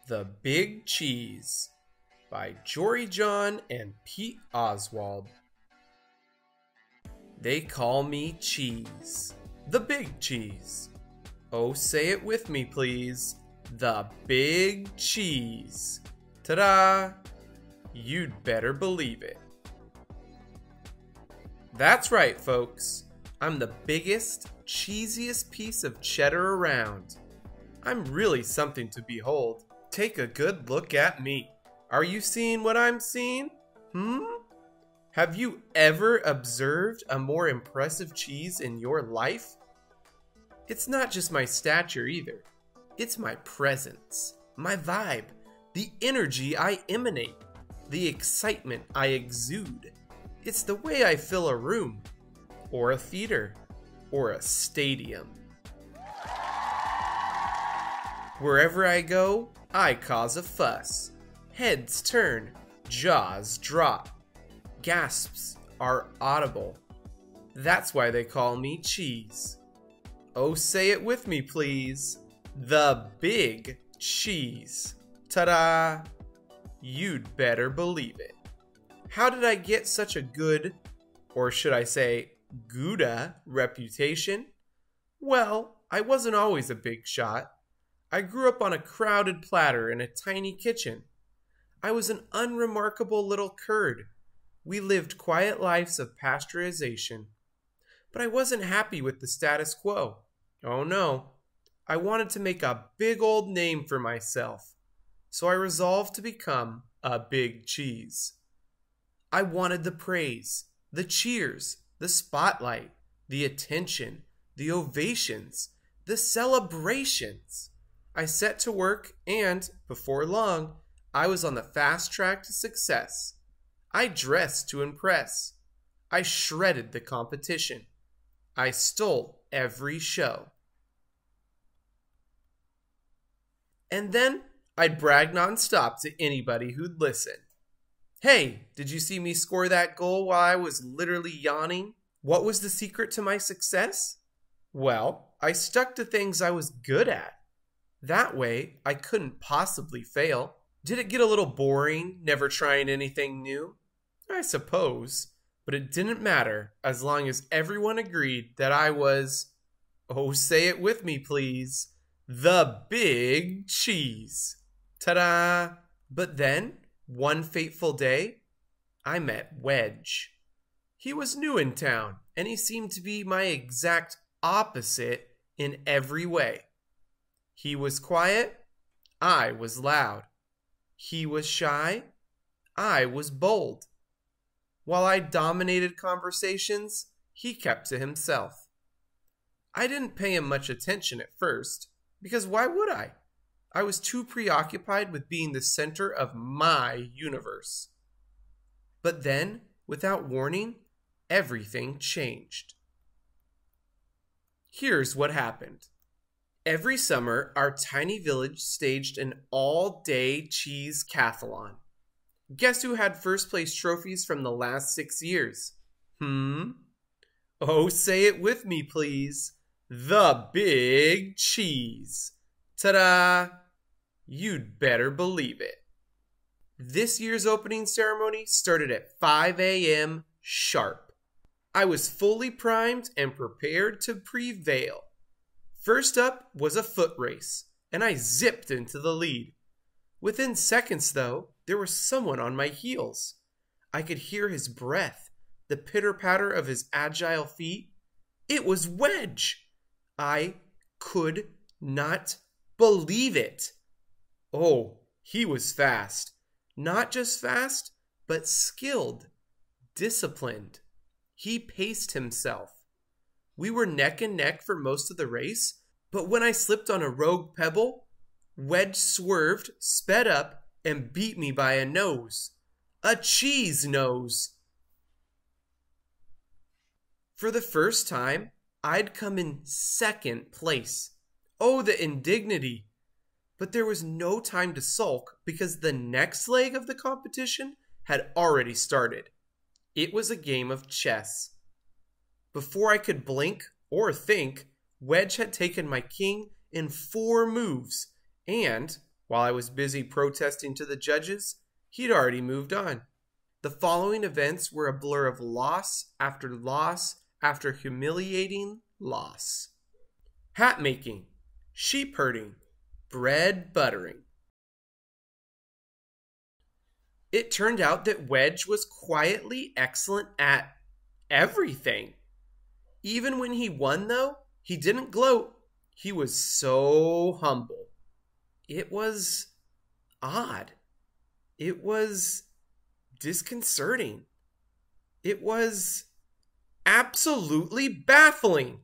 The Big Cheese by Jory John and Pete Oswald. They call me Cheese, the Big Cheese. Oh, say it with me, please. The Big Cheese. Ta-da! You'd better believe it. That's right, folks. I'm the biggest, cheesiest piece of cheddar around. I'm really something to behold. Take a good look at me. Are you seeing what I'm seeing? Have you ever observed a more impressive cheese in your life? It's not just my stature either. It's my presence, my vibe, the energy I emanate, the excitement I exude. It's the way I fill a room, or a theater, or a stadium. Wherever I go, I cause a fuss. Heads turn, jaws drop. Gasps are audible. That's why they call me Cheese. Oh, say it with me, please. The Big Cheese. Ta-da! You'd better believe it. How did I get such a good, or should I say, Gouda reputation? Well, I wasn't always a big shot. I grew up on a crowded platter in a tiny kitchen. I was an unremarkable little curd. We lived quiet lives of pasteurization. But I wasn't happy with the status quo. Oh no. I wanted to make a big old name for myself. So I resolved to become a big cheese. I wanted the praise, the cheers, the spotlight, the attention, the ovations, the celebrations. I set to work and, before long, I was on the fast track to success. I dressed to impress. I shredded the competition. I stole every show. And then I'd brag nonstop to anybody who'd listen. Hey, did you see me score that goal while I was literally yawning? What was the secret to my success? Well, I stuck to things I was good at. That way, I couldn't possibly fail. Did it get a little boring, never trying anything new? I suppose, but it didn't matter as long as everyone agreed that I was, oh, say it with me, please, the Big Cheese. Ta-da! But then, one fateful day, I met Wedge. He was new in town, and he seemed to be my exact opposite in every way. He was quiet, I was loud. He was shy, I was bold. While I dominated conversations, he kept to himself. I didn't pay him much attention at first, because why would I? I was too preoccupied with being the center of my universe. But then, without warning, everything changed. Here's what happened. Every summer, our tiny village staged an all-day cheese cathalon. Guess who had first place trophies from the last 6 years? Oh, say it with me, please. The Big Cheese. Ta-da! You'd better believe it. This year's opening ceremony started at 5 a.m. sharp. I was fully primed and prepared to prevail. First up was a foot race, and I zipped into the lead. Within seconds, though, there was someone on my heels. I could hear his breath, the pitter-patter of his agile feet. It was Wedge! I could not believe it. Oh, he was fast. Not just fast, but skilled, disciplined. He paced himself. We were neck and neck for most of the race, but when I slipped on a rogue pebble, Wedge swerved, sped up, and beat me by a nose. A cheese nose. For the first time, I'd come in second place. Oh, the indignity! But there was no time to sulk because the next leg of the competition had already started. It was a game of chess. Before I could blink or think, Wedge had taken my king in 4 moves, and While I was busy protesting to the judges, he'd already moved on. The following events were a blur of loss after humiliating loss. Hat making, sheep herding, bread buttering. It turned out that Wedge was quietly excellent at everything. Even when he won, though, he didn't gloat. He was so humble. It was odd. It was disconcerting. It was absolutely baffling.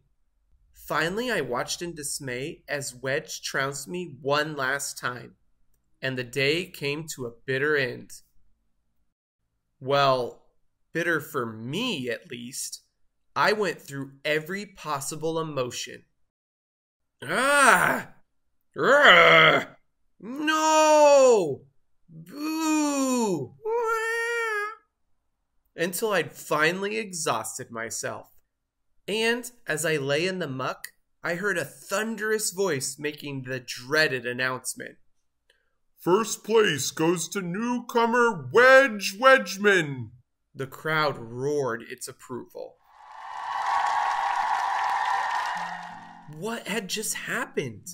Finally, I watched in dismay as Wedge trounced me one last time, and the day came to a bitter end. Well, bitter for me at least. I went through every possible emotion. Ah! Urgh! No! Boo! Until I'd finally exhausted myself. And as I lay in the muck, I heard a thunderous voice making the dreaded announcement. First place goes to newcomer Wedge Wedgman. The crowd roared its approval. What had just happened?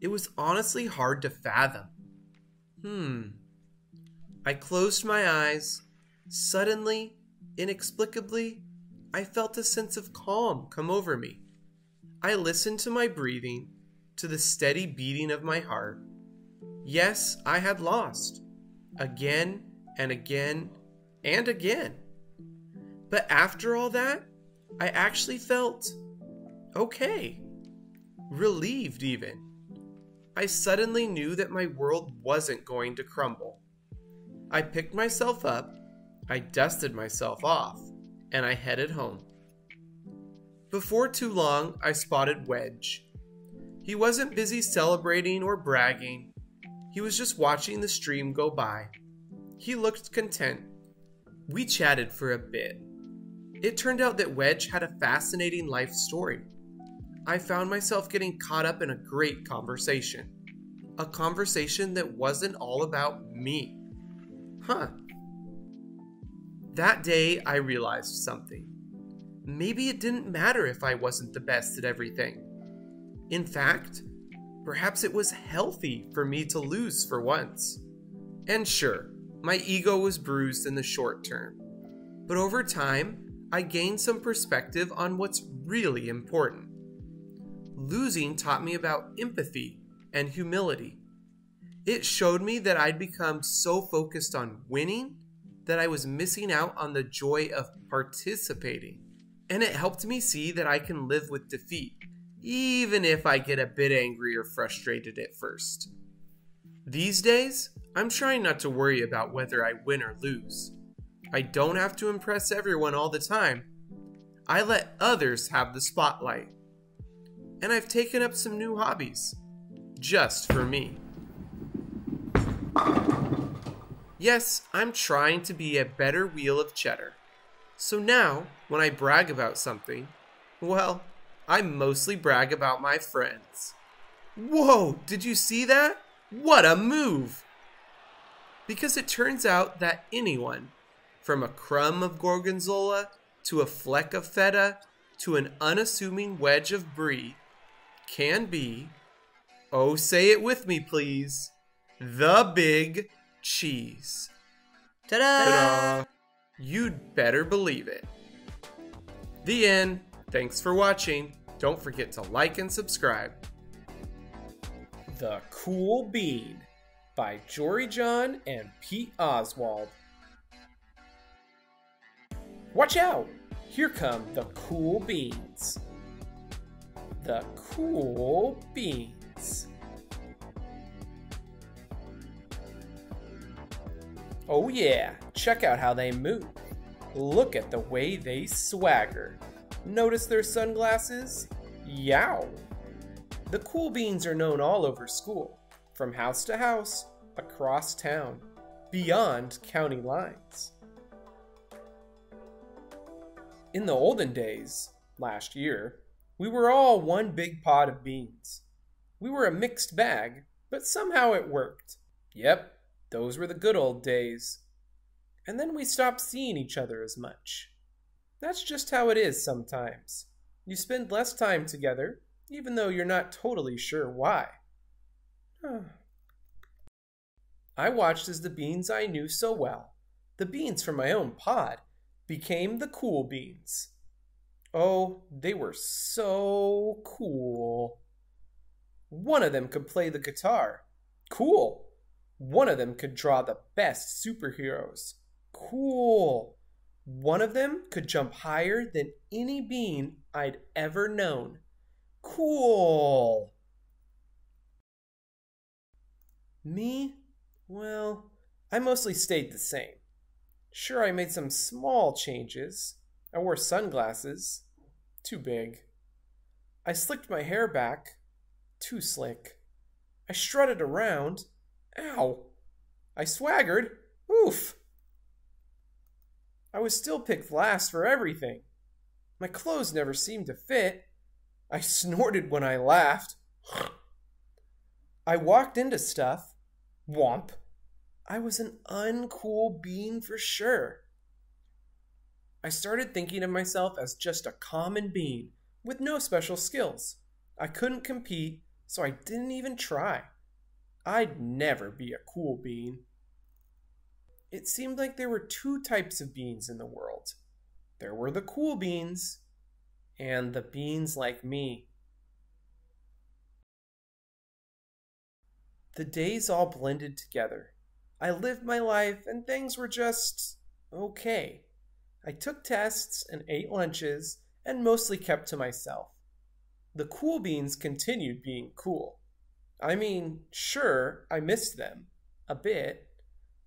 It was honestly hard to fathom. I closed my eyes. Suddenly, inexplicably, I felt a sense of calm come over me. I listened to my breathing, to the steady beating of my heart. Yes, I had lost. Again and again and again. But after all that, I actually felt okay. Relieved even. I suddenly knew that my world wasn't going to crumble. I picked myself up, I dusted myself off, and I headed home. Before too long, I spotted Wedge. He wasn't busy celebrating or bragging. He was just watching the stream go by. He looked content. We chatted for a bit. It turned out that Wedge had a fascinating life story. I found myself getting caught up in a great conversation. A conversation that wasn't all about me. That day, I realized something. Maybe it didn't matter if I wasn't the best at everything. In fact, perhaps it was healthy for me to lose for once. And sure, my ego was bruised in the short term. But over time, I gained some perspective on what's really important. Losing taught me about empathy and humility. It showed me that I'd become so focused on winning that I was missing out on the joy of participating. And it helped me see that I can live with defeat, even if I get a bit angry or frustrated at first. These days, I'm trying not to worry about whether I win or lose. I don't have to impress everyone all the time. I let others have the spotlight. And I've taken up some new hobbies, just for me. Yes, I'm trying to be a better wheel of cheddar. So now, when I brag about something, well, I mostly brag about my friends. Whoa, did you see that? What a move! Because it turns out that anyone, from a crumb of gorgonzola to a fleck of feta to an unassuming wedge of brie, can be, oh say it with me please, the big cheese. Ta-da! Ta-da! You'd better believe it. The end. Thanks for watching. Don't forget to like and subscribe. The Cool Bean by Jory John and Pete Oswald. Watch out! Here come the cool beans. The cool beans. Oh yeah, check out how they move. Look at the way they swagger. Notice their sunglasses? Yow! The cool beans are known all over school, from house to house, across town, beyond county lines. In the olden days, last year, we were all one big pot of beans. We were a mixed bag, But somehow it worked. Yep, those were the good old days. And then we stopped seeing each other as much. That's just how it is sometimes. You spend less time together, even though you're not totally sure why. I watched as the beans I knew so well, the beans from my own pod, became the cool beans. Oh, they were so cool. One of them could play the guitar. Cool. One of them could draw the best superheroes. Cool. One of them could jump higher than any bean I'd ever known. Cool. Me? Well, I mostly stayed the same. Sure, I made some small changes. I wore sunglasses. Too big. I slicked my hair back. Too slick. I strutted around. Ow. I swaggered. Oof. I was still picked last for everything. My clothes never seemed to fit. I snorted when I laughed. I walked into stuff. Womp. I was an uncool bean for sure. I started thinking of myself as just a common bean with no special skills. I couldn't compete, so I didn't even try. I'd never be a cool bean. It seemed like there were two types of beans in the world. There were the cool beans and the beans like me. The days all blended together. I lived my life and things were just okay. I took tests and ate lunches and mostly kept to myself. The cool beans continued being cool. I mean, sure, I missed them. A bit.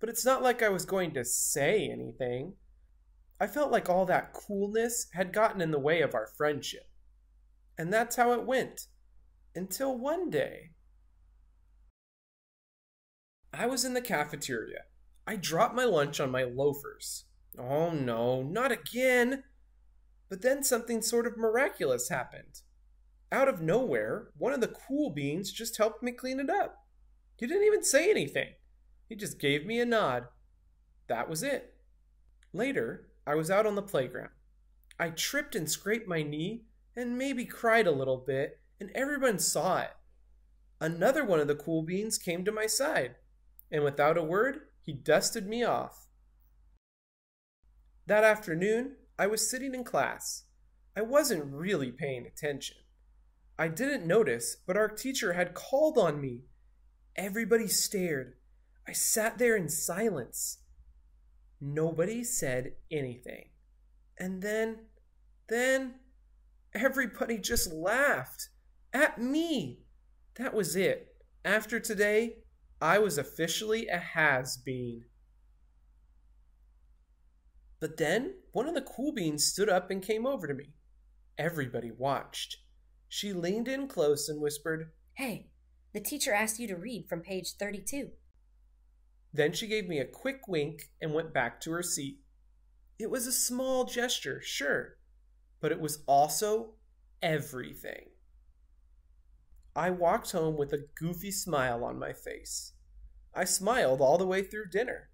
But it's not like I was going to say anything. I felt like all that coolness had gotten in the way of our friendship. And that's how it went. Until one day. I was in the cafeteria. I dropped my lunch on my loafers. Oh no, not again! But then something sort of miraculous happened. Out of nowhere, one of the cool beans just helped me clean it up. He didn't even say anything. He just gave me a nod. That was it. Later, I was out on the playground. I tripped and scraped my knee and maybe cried a little bit, and everyone saw it. Another one of the cool beans came to my side, and without a word, he dusted me off. That afternoon, I was sitting in class. I wasn't really paying attention. I didn't notice, but our teacher had called on me. Everybody stared. I sat there in silence. Nobody said anything. And then, everybody just laughed. At me. That was it. After today, I was officially a has-been. But then, one of the cool beans stood up and came over to me. Everybody watched. She leaned in close and whispered, "Hey, the teacher asked you to read from page 32. Then she gave me a quick wink and went back to her seat. It was a small gesture, sure, but it was also everything. I walked home with a goofy smile on my face. I smiled all the way through dinner.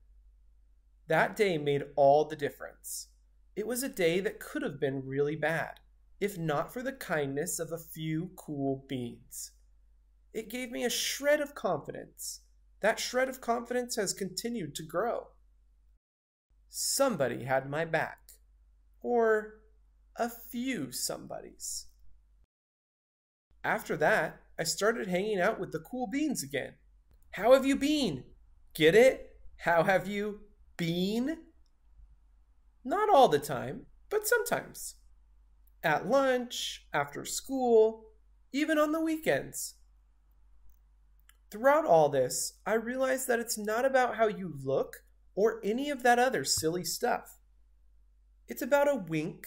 That day made all the difference. It was a day that could have been really bad, if not for the kindness of a few cool beans. It gave me a shred of confidence. That shred of confidence has continued to grow. Somebody had my back. Or a few somebodies. After that, I started hanging out with the cool beans again. How have you been? Get it? How have you been? Not all the time, but sometimes. At lunch, after school, even on the weekends. Throughout all this, I realized that it's not about how you look or any of that other silly stuff. It's about a wink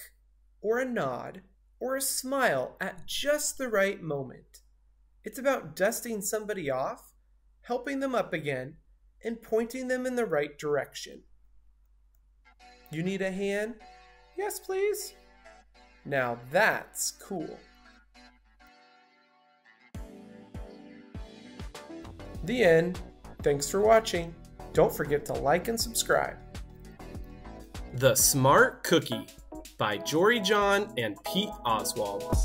or a nod or a smile at just the right moment. It's about dusting somebody off, helping them up again, and pointing them in the right direction. You need a hand? Yes, please. Now that's cool. The end. Thanks for watching. Don't forget to like and subscribe. The Smart Cookie by Jory John and Pete Oswald.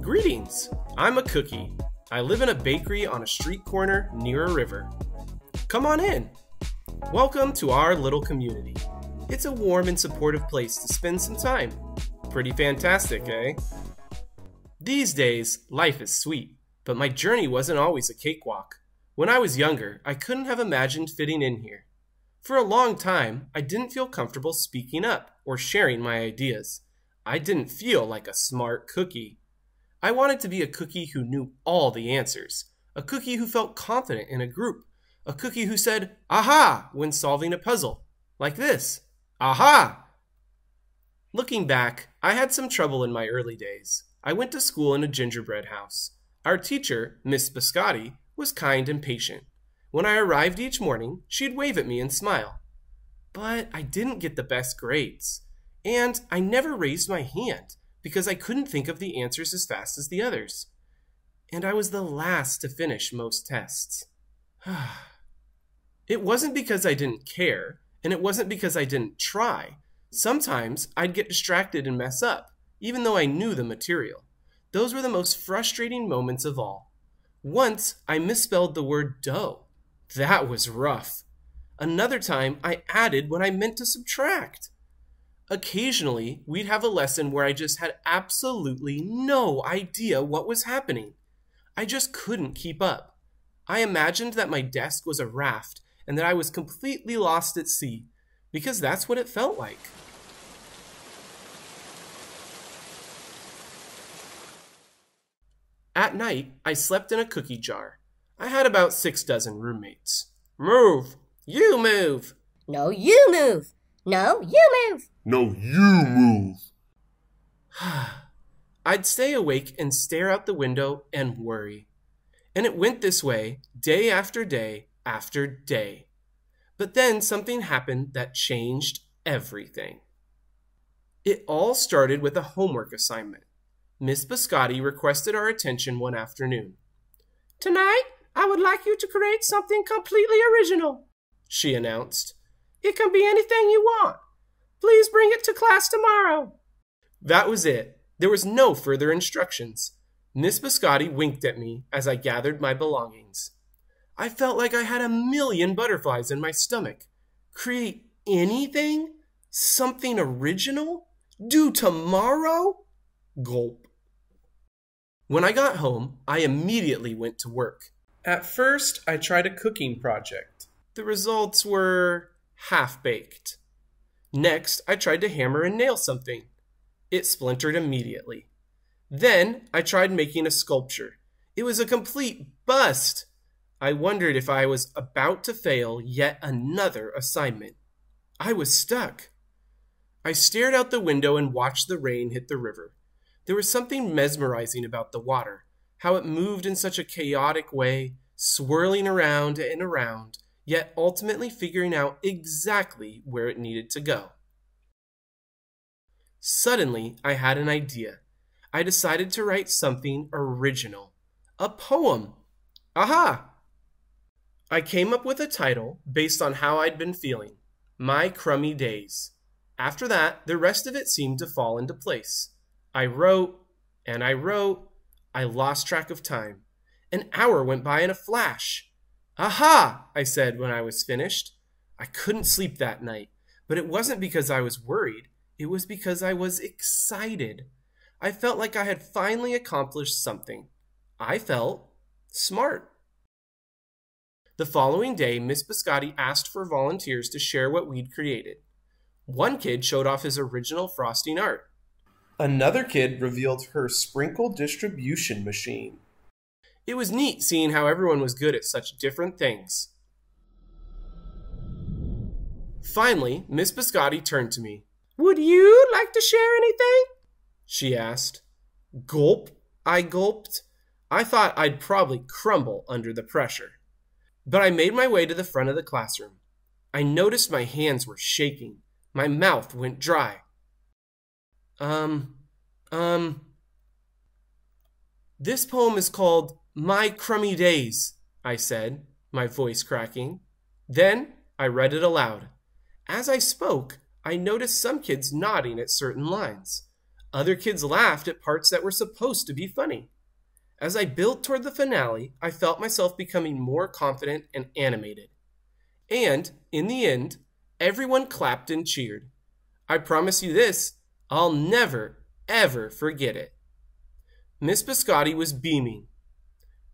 Greetings, I'm a cookie. I live in a bakery on a street corner near a river. Come on in. Welcome to our little community. It's a warm and supportive place to spend some time. Pretty fantastic, eh? These days, life is sweet, but my journey wasn't always a cakewalk. When I was younger, I couldn't have imagined fitting in here. For a long time, I didn't feel comfortable speaking up or sharing my ideas. I didn't feel like a smart cookie. I wanted to be a cookie who knew all the answers, a cookie who felt confident in a group, a cookie who said, "Aha!" when solving a puzzle, like this, "Aha!" Looking back, I had some trouble in my early days. I went to school in a gingerbread house. Our teacher, Miss Biscotti, was kind and patient. When I arrived each morning, she'd wave at me and smile. But I didn't get the best grades, and I never raised my hand because I couldn't think of the answers as fast as the others. And I was the last to finish most tests. It wasn't because I didn't care, and it wasn't because I didn't try. Sometimes I'd get distracted and mess up, even though I knew the material. Those were the most frustrating moments of all. Once I misspelled the word dough. That was rough. Another time I added when I meant to subtract. Occasionally, we'd have a lesson where I just had absolutely no idea what was happening. I just couldn't keep up. I imagined that my desk was a raft and that I was completely lost at sea, because that's what it felt like. At night, I slept in a cookie jar. I had about 6 dozen roommates. Move! You move! No, you move! No, you move! No, you move! I'd stay awake and stare out the window and worry. And it went this way day after day after day. But then something happened that changed everything. It all started with a homework assignment. Miss Biscotti requested our attention one afternoon. "Tonight, I would like you to create something completely original," she announced. "It can be anything you want. Please bring it to class tomorrow." That was it. There was no further instructions. Miss Biscotti winked at me as I gathered my belongings. I felt like I had a million butterflies in my stomach. Create anything? Something original? Due tomorrow? Gulp. When I got home, I immediately went to work. At first, I tried a cooking project. The results were half-baked. Next, I tried to hammer and nail something. It splintered immediately. Then, I tried making a sculpture. It was a complete bust. I wondered if I was about to fail yet another assignment. I was stuck. I stared out the window and watched the rain hit the river. There was something mesmerizing about the water, how it moved in such a chaotic way, swirling around and around, yet ultimately figuring out exactly where it needed to go. Suddenly, I had an idea. I decided to write something original. A poem. Aha! I came up with a title based on how I'd been feeling. My Crummy Days. After that, the rest of it seemed to fall into place. I wrote, and I wrote. I lost track of time. An hour went by in a flash. "Aha!" I said when I was finished. I couldn't sleep that night, but it wasn't because I was worried. It was because I was excited. I felt like I had finally accomplished something. I felt smart. The following day, Miss Biscotti asked for volunteers to share what we'd created. One kid showed off his original frosting art. Another kid revealed her sprinkle distribution machine. It was neat seeing how everyone was good at such different things. Finally, Miss Biscotti turned to me. "Would you like to share anything?" she asked. Gulp, I gulped. I thought I'd probably crumble under the pressure. But I made my way to the front of the classroom. I noticed my hands were shaking. My mouth went dry. This poem is called My Crummy Days, I said, my voice cracking. Then I read it aloud. As I spoke, I noticed some kids nodding at certain lines. Other kids laughed at parts that were supposed to be funny. As I built toward the finale, I felt myself becoming more confident and animated. And, in the end, everyone clapped and cheered. I promise you this, I'll never, ever forget it. Miss Biscotti was beaming.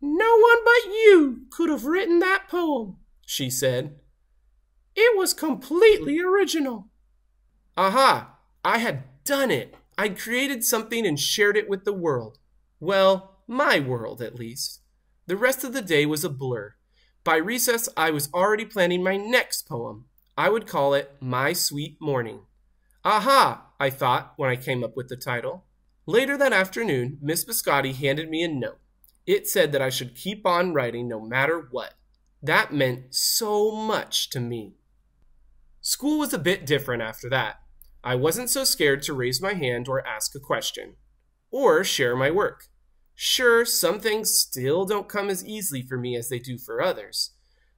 "No one but you could have written that poem," she said. "It was completely original." Aha! I had done it. I'd created something and shared it with the world. Well, my world, at least. The rest of the day was a blur. By recess, I was already planning my next poem. I would call it My Sweet Morning. Aha, I thought when I came up with the title. Later that afternoon, Miss Biscotti handed me a note. It said that I should keep on writing no matter what. That meant so much to me. School was a bit different after that. I wasn't so scared to raise my hand or ask a question, or share my work. Sure, some things still don't come as easily for me as they do for others,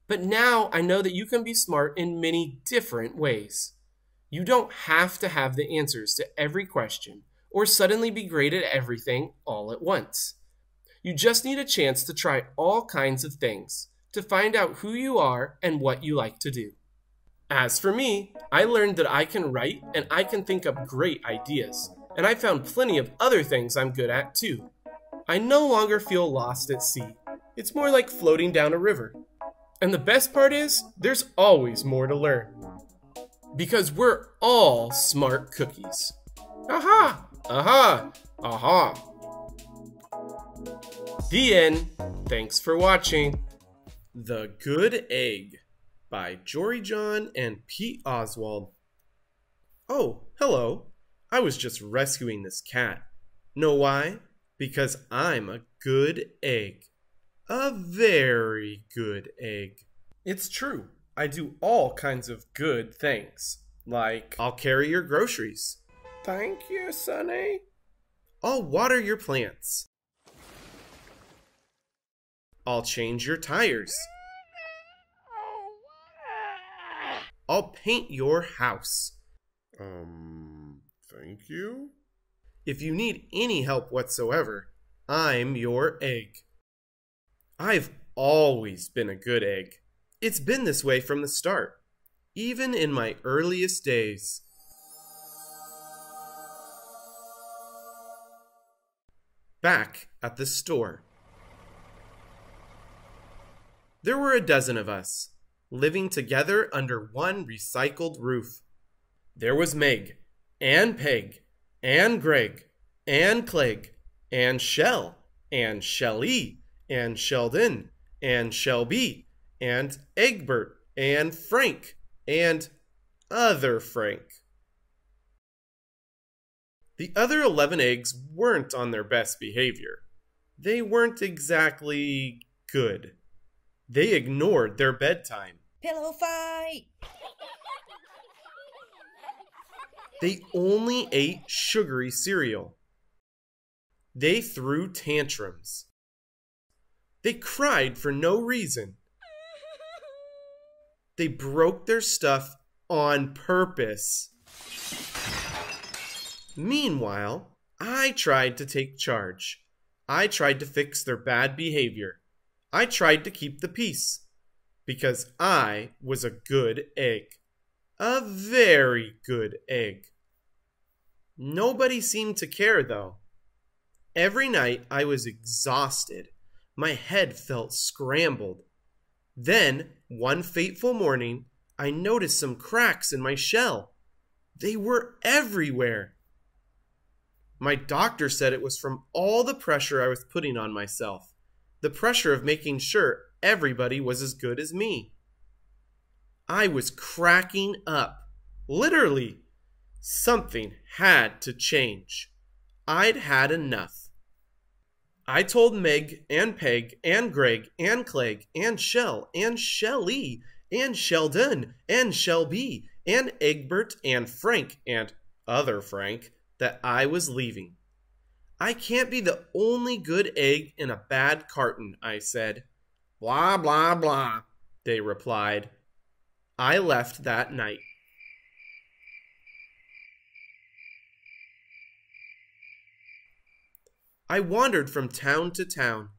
but now I know that you can be smart in many different ways. You don't have to have the answers to every question or suddenly be great at everything all at once. You just need a chance to try all kinds of things, to find out who you are and what you like to do. As for me, I learned that I can write and I can think up great ideas, and I found plenty of other things I'm good at too. I no longer feel lost at sea. It's more like floating down a river. And the best part is, there's always more to learn. Because we're all smart cookies. Aha! Aha! Aha! The end. Thanks for watching. The Good Egg by Jory John and Pete Oswald. Oh, hello. I was just rescuing this cat. Know why? Because I'm a good egg. A very good egg. It's true. I do all kinds of good things. Like, I'll carry your groceries. Thank you, Sonny. I'll water your plants. I'll change your tires. I'll paint your house. Thank you? If you need any help whatsoever, I'm your egg. I've always been a good egg. It's been this way from the start, even in my earliest days. Back at the store. There were a dozen of us, living together under one recycled roof. There was Meg, and Peg, and Greg, and Clegg, and Shell, and Shelly, and Sheldon, and Shelby, and Egbert, and Frank, and other Frank. The other 11 eggs weren't on their best behavior. They weren't exactly good. They ignored their bedtime. Pillow fight! They only ate sugary cereal. They threw tantrums. They cried for no reason. They broke their stuff on purpose. Meanwhile, I tried to take charge. I tried to fix their bad behavior. I tried to keep the peace. Because I was a good egg. A very good egg. Nobody seemed to care, though. Every night I was exhausted. My head felt scrambled. Then, one fateful morning, I noticed some cracks in my shell. They were everywhere. My doctor said it was from all the pressure I was putting on myself. The pressure of making sure everybody was as good as me. I was cracking up. Literally. Something had to change. I'd had enough. I told Meg and Peg and Greg and Clegg and Shell and Shelly and Sheldon and Shelby and Egbert and Frank and other Frank that I was leaving. I can't be the only good egg in a bad carton, I said. Blah, blah, blah, they replied. I left that night. I wandered from town to town.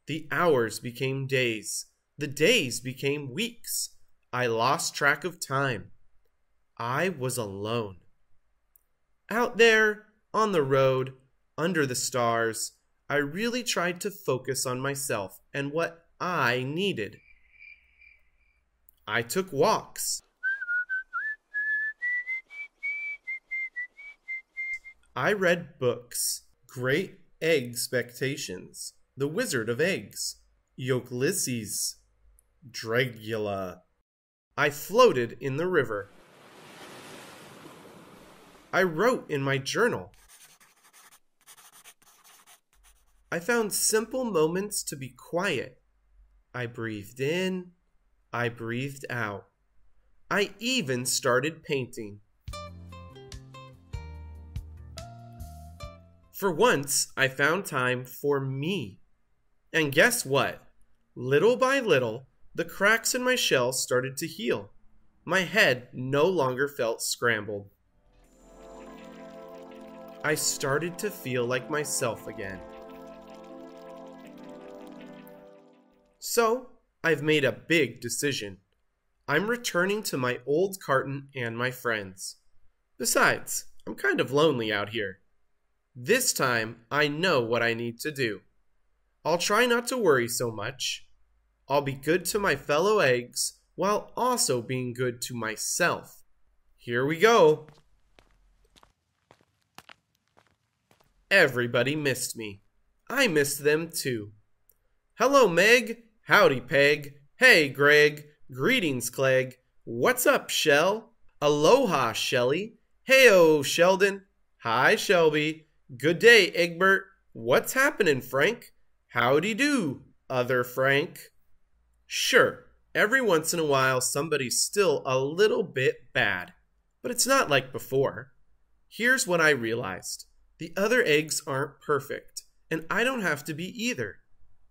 The hours became days. The days became weeks. I lost track of time. I was alone. Out there, on the road, under the stars, I really tried to focus on myself and what I needed. I took walks. I read books. Great Expectations, The Wizard of Eggs, Ulysses, Dracula. I floated in the river. I wrote in my journal. I found simple moments to be quiet. I breathed in, I breathed out. I even started painting. For once, I found time for me. And guess what? Little by little, the cracks in my shell started to heal. My head no longer felt scrambled. I started to feel like myself again. So, I've made a big decision. I'm returning to my old carton and my friends. Besides, I'm kind of lonely out here. This time, I know what I need to do. I'll try not to worry so much. I'll be good to my fellow eggs while also being good to myself. Here we go. Everybody missed me. I missed them too. Hello, Meg. Howdy, Peg. Hey, Greg. Greetings, Clegg. What's up, Shell? Aloha, Shelly. Heyo, Sheldon. Hi, Shelby. Good day, Egbert. What's happening, Frank? Howdy do, other Frank. Sure, every once in a while somebody's still a little bit bad, but it's not like before. Here's what I realized. The other eggs aren't perfect, and I don't have to be either.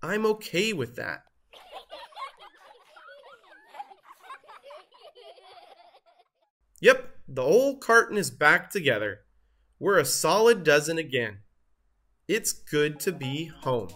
I'm okay with that. Yep, the old carton is back together. We're a solid dozen again. It's good to be home.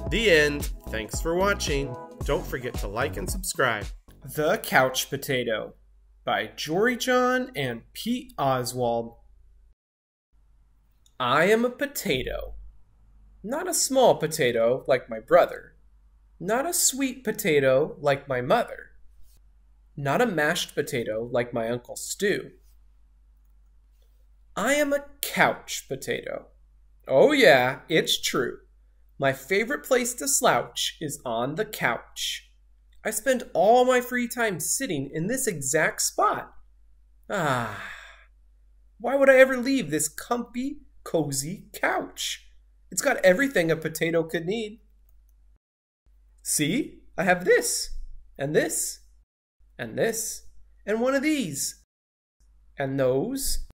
The end. Thanks for watching. Don't forget to like and subscribe. The Couch Potato by Jory John and Pete Oswald. I am a potato. Not a small potato like my brother. Not a sweet potato like my mother. Not a mashed potato like my Uncle Stu. I am a couch potato. Oh yeah, it's true. My favorite place to slouch is on the couch. I spend all my free time sitting in this exact spot. Why would I ever leave this comfy, cozy couch? It's got everything a potato could need. See, I have this, and this, and this, and one of these, and those,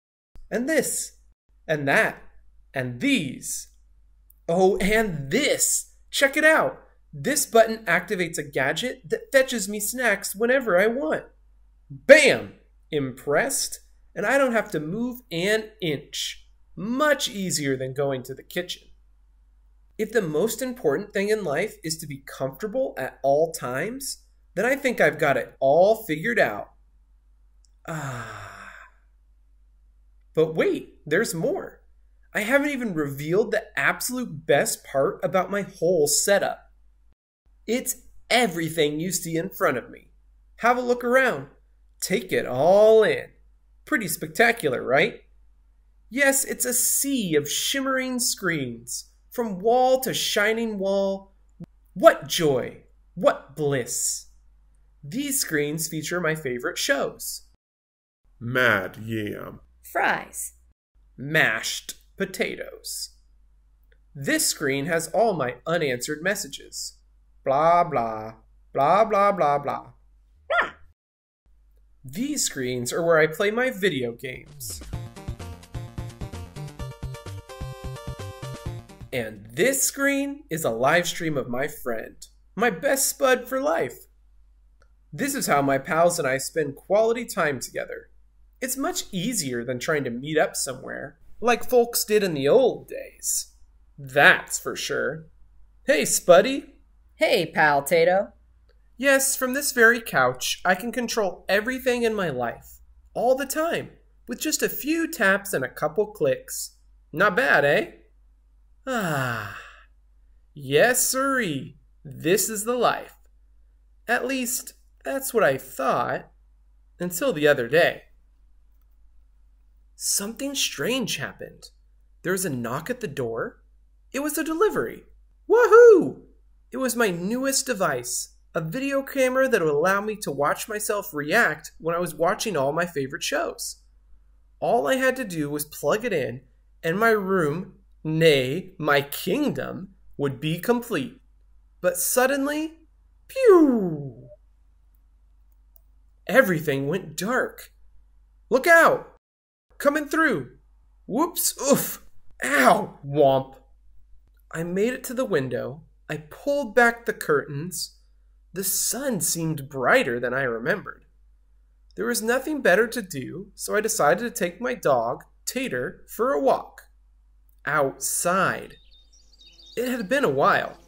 and this, and that, and these. Oh, and this! Check it out! This button activates a gadget that fetches me snacks whenever I want. Bam! Impressed? And I don't have to move an inch. Much easier than going to the kitchen. If the most important thing in life is to be comfortable at all times, then I think I've got it all figured out. But wait, there's more. I haven't even revealed the absolute best part about my whole setup. It's everything you see in front of me. Have a look around. Take it all in. Pretty spectacular, right? Yes, it's a sea of shimmering screens, from wall to shining wall. What joy! What bliss! These screens feature my favorite shows. Mad yam. Fries. Mashed potatoes. This screen has all my unanswered messages. Blah, blah, blah, blah, blah, blah. These screens are where I play my video games. And this screen is a live stream of my friend, my best spud for life. This is how my pals and I spend quality time together. It's much easier than trying to meet up somewhere, like folks did in the old days. That's for sure. Hey, Spuddy. Hey, pal Tato. Yes, from this very couch, I can control everything in my life, all the time, with just a few taps and a couple clicks. Not bad, eh? Ah, yes sirree, this is the life. At least, that's what I thought, until the other day. Something strange happened. There was a knock at the door. It was a delivery. Woohoo! It was my newest device, a video camera that would allow me to watch myself react when I was watching all my favorite shows. All I had to do was plug it in, and my room, nay, my kingdom, would be complete. But suddenly, pew! Everything went dark. Look out! Coming through! Whoops, oof! Ow! Womp! I made it to the window. I pulled back the curtains. The sun seemed brighter than I remembered. There was nothing better to do, so I decided to take my dog, Tater, for a walk. Outside. It had been a while.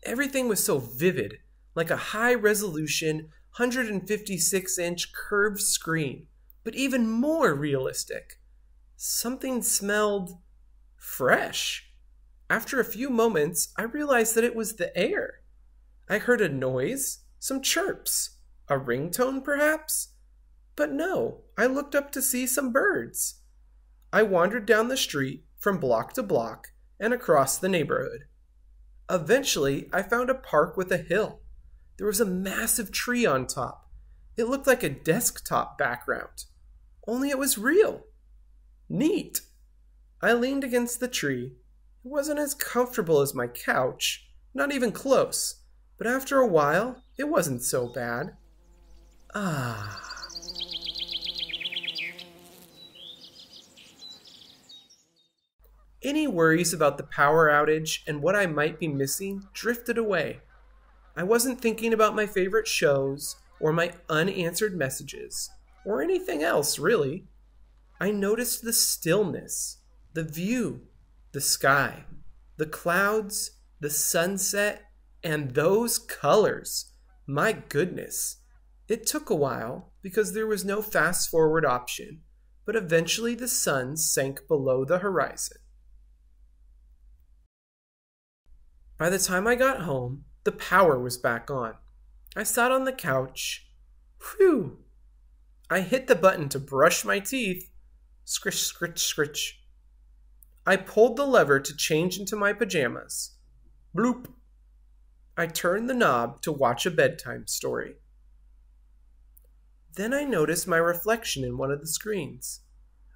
Everything was so vivid, like a high-resolution, 156-inch curved screen, but even more realistic. Something smelled fresh. After a few moments, I realized that it was the air. I heard a noise, some chirps, a ringtone perhaps? But no, I looked up to see some birds. I wandered down the street from block to block and across the neighborhood. Eventually, I found a park with a hill. There was a massive tree on top. It looked like a desktop background, only it was real. Neat. I leaned against the tree. It wasn't as comfortable as my couch, not even close, but after a while, it wasn't so bad. Ah. Any worries about the power outage and what I might be missing drifted away. I wasn't thinking about my favorite shows or my unanswered messages or anything else, really. I noticed the stillness, the view, the sky, the clouds, the sunset, and those colors. My goodness. It took a while because there was no fast forward option, but eventually the sun sank below the horizon. By the time I got home, the power was back on. I sat on the couch. Phew! I hit the button to brush my teeth. Scritch, scritch, scritch. I pulled the lever to change into my pajamas. Bloop! I turned the knob to watch a bedtime story. Then I noticed my reflection in one of the screens.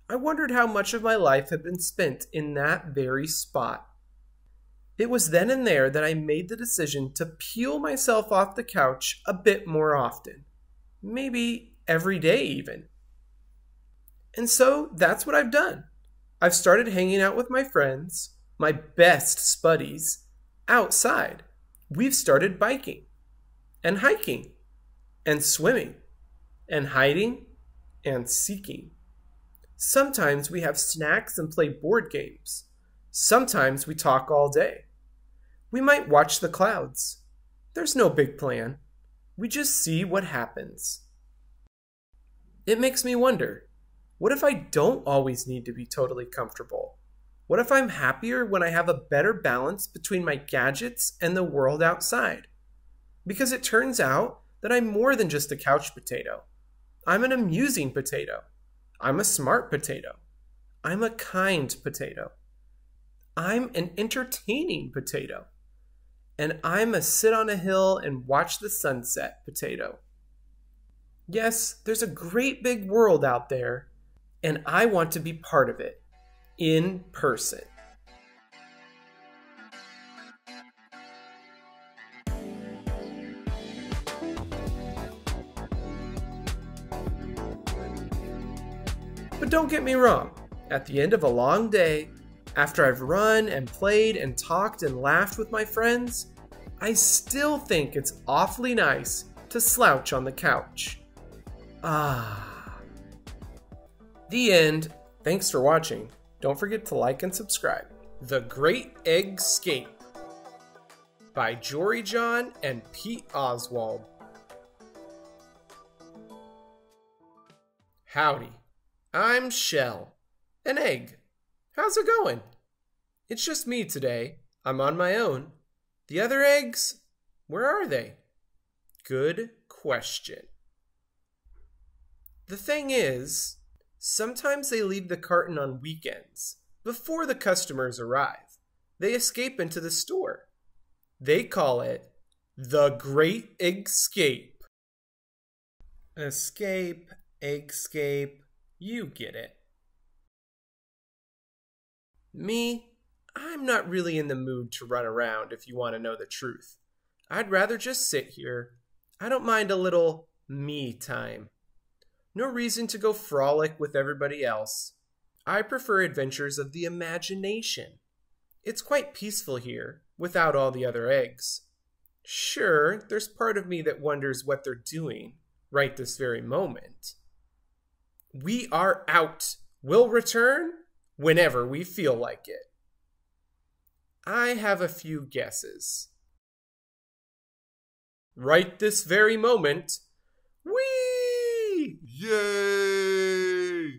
I wondered how much of my life had been spent in that very spot. It was then and there that I made the decision to peel myself off the couch a bit more often. Maybe every day even. And so that's what I've done. I've started hanging out with my friends, my best spuddies, outside. We've started biking, and hiking, and swimming, and hiding, and seeking. Sometimes we have snacks and play board games. Sometimes we talk all day. We might watch the clouds. There's no big plan. We just see what happens. It makes me wonder, what if I don't always need to be totally comfortable? What if I'm happier when I have a better balance between my gadgets and the world outside? Because it turns out that I'm more than just a couch potato. I'm an amusing potato. I'm a smart potato. I'm a kind potato. I'm an entertaining potato. And I'm a sit on a hill and watch the sunset potato. Yes, there's a great big world out there, and I want to be part of it, in person. But don't get me wrong, at the end of a long day, after I've run and played and talked and laughed with my friends, I still think it's awfully nice to slouch on the couch. Ah. The end. Thanks for watching. Don't forget to like and subscribe. The Great Eggscape by Jory John and Pete Oswald. Howdy. I'm Shell. An egg. How's it going? It's just me today. I'm on my own. The other eggs? Where are they? Good question. The thing is, sometimes they leave the carton on weekends, before the customers arrive. They escape into the store. They call it the Great Eggscape. Escape, eggscape, you get it. Me, I'm not really in the mood to run around if you want to know the truth. I'd rather just sit here. I don't mind a little me time. No reason to go frolic with everybody else. I prefer adventures of the imagination. It's quite peaceful here, without all the other eggs. Sure, there's part of me that wonders what they're doing, right this very moment. We are out. We'll return whenever we feel like it. I have a few guesses. Right this very moment, whee! Yay!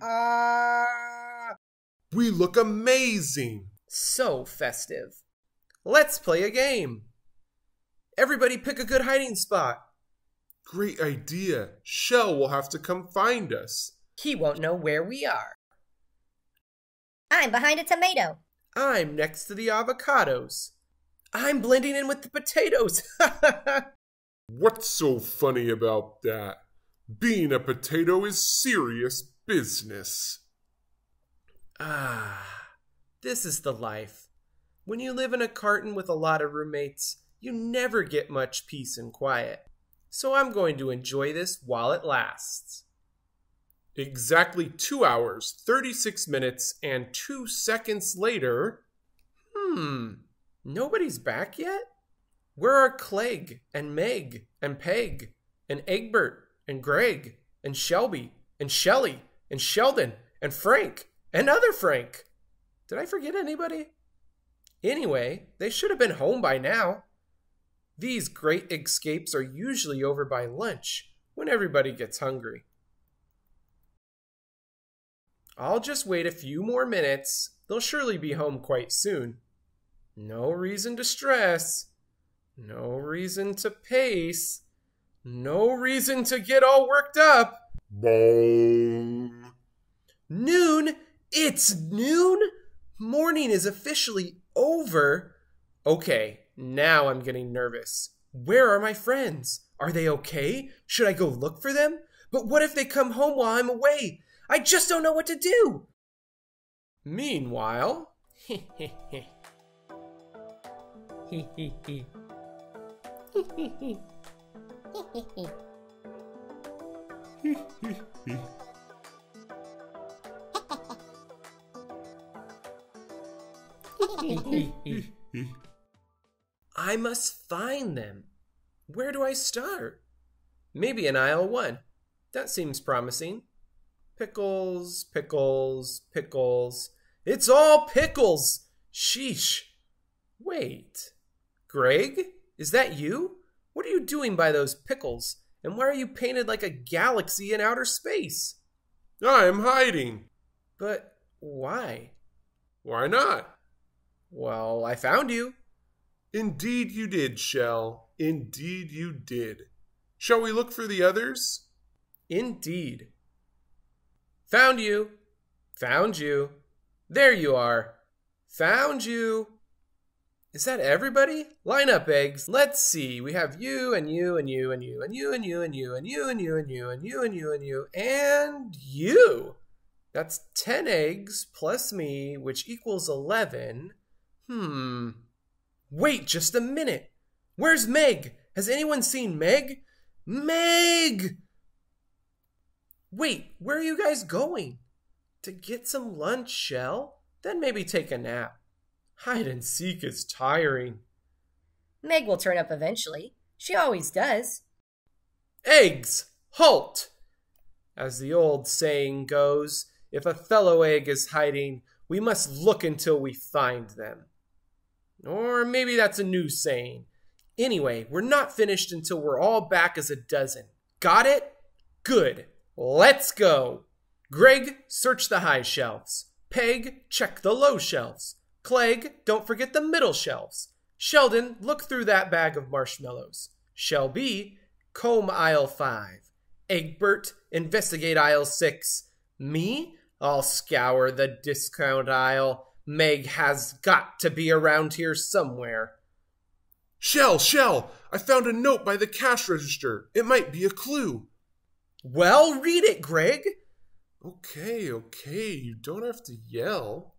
We look amazing! So festive. Let's play a game. Everybody pick a good hiding spot. Great idea. Shell will have to come find us. He won't know where we are. I'm behind a tomato. I'm next to the avocados. I'm blending in with the potatoes. What's so funny about that? Being a potato is serious business. This is the life. When you live in a carton with a lot of roommates, you never get much peace and quiet. So I'm going to enjoy this while it lasts. Exactly 2 hours, 36 minutes, and 2 seconds later... Nobody's back yet? Where are Clegg, and Meg, and Peg, and Egbert, and Greg, and Shelby, and Shelley, and Sheldon, and Frank, and other Frank? Did I forget anybody? Anyway, they should have been home by now. These great escapes are usually over by lunch, when everybody gets hungry. I'll just wait a few more minutes. They'll surely be home quite soon. No reason to stress. No reason to pace. No reason to get all worked up. Boom. Noon? It's noon? Morning is officially over. Okay, now I'm getting nervous. Where are my friends? Are they okay? Should I go look for them? But what if they come home while I'm away? I just don't know what to do. Meanwhile... I must find them. Where do I start? Maybe in aisle 1. That seems promising. Pickles, pickles, pickles. It's all pickles! Sheesh. Wait. Greg? Is that you? What are you doing by those pickles? And why are you painted like a galaxy in outer space? I'm hiding. But why? Why not? Well, I found you. Indeed you did, Shell. Indeed you did. Shall we look for the others? Indeed. Found you. Found you. There you are. Found you. Is that everybody? Line up, eggs. Let's see. We have you and you and you and you and you and you and you and you and you and you and you and you and you and you. That's 10 eggs plus me, which equals 11. Wait just a minute. Where's Meg? Has anyone seen Meg? Meg! Wait, where are you guys going? To get some lunch, Shell? Then maybe take a nap. Hide and seek is tiring. Meg will turn up eventually. She always does. Eggs! Halt! As the old saying goes, if a fellow egg is hiding, we must look until we find them. Or maybe that's a new saying. Anyway, we're not finished until we're all back as a dozen. Got it? Good. Let's go. Greg, search the high shelves. Peg, check the low shelves. Clegg, don't forget the middle shelves. Sheldon, look through that bag of marshmallows. Shelby, comb aisle 5. Egbert, investigate aisle 6. Me, I'll scour the discount aisle. Meg has got to be around here somewhere. Shell, I found a note by the cash register. It might be a clue. Well, read it, Greg. Okay, you don't have to yell.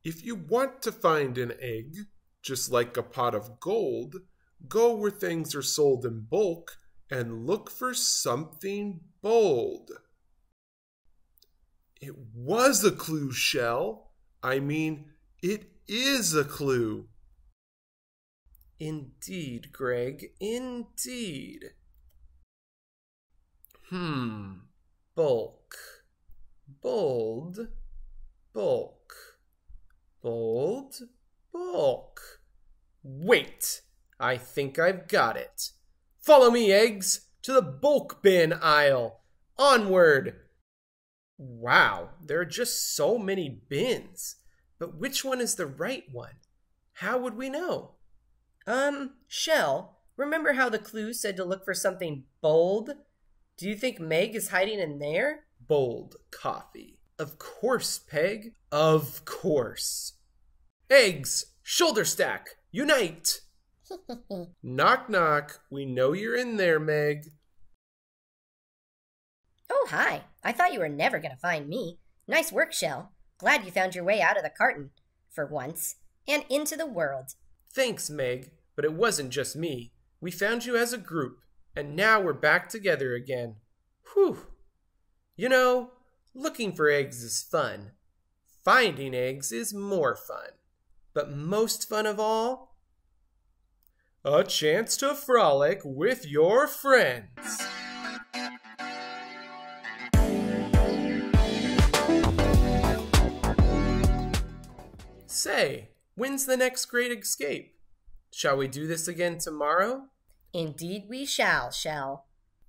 If you want to find an egg, just like a pot of gold, go where things are sold in bulk and look for something bold. It was a clue, Shell. I mean, it is a clue. Indeed, Greg, indeed. Bulk. Bold. Bulk. Bold. Bulk. Wait, I think I've got it. Follow me, eggs, to the bulk bin aisle. Onward. Wow, there are just so many bins. But which one is the right one? How would we know? Shell, remember how the clue said to look for something bold? Do you think Meg is hiding in there? Bold coffee. Of course, Peg. Of course. Eggs, shoulder stack, unite. Knock, knock. We know you're in there, Meg. Oh, hi. I thought you were never going to find me. Nice work, Shell. Glad you found your way out of the carton, for once, and into the world. Thanks, Meg, but it wasn't just me. We found you as a group, and now we're back together again. Whew. You know, looking for eggs is fun. Finding eggs is more fun. But most fun of all, a chance to frolic with your friends. Say, when's the next great escape? Shall we do this again tomorrow? Indeed we shall, Shell.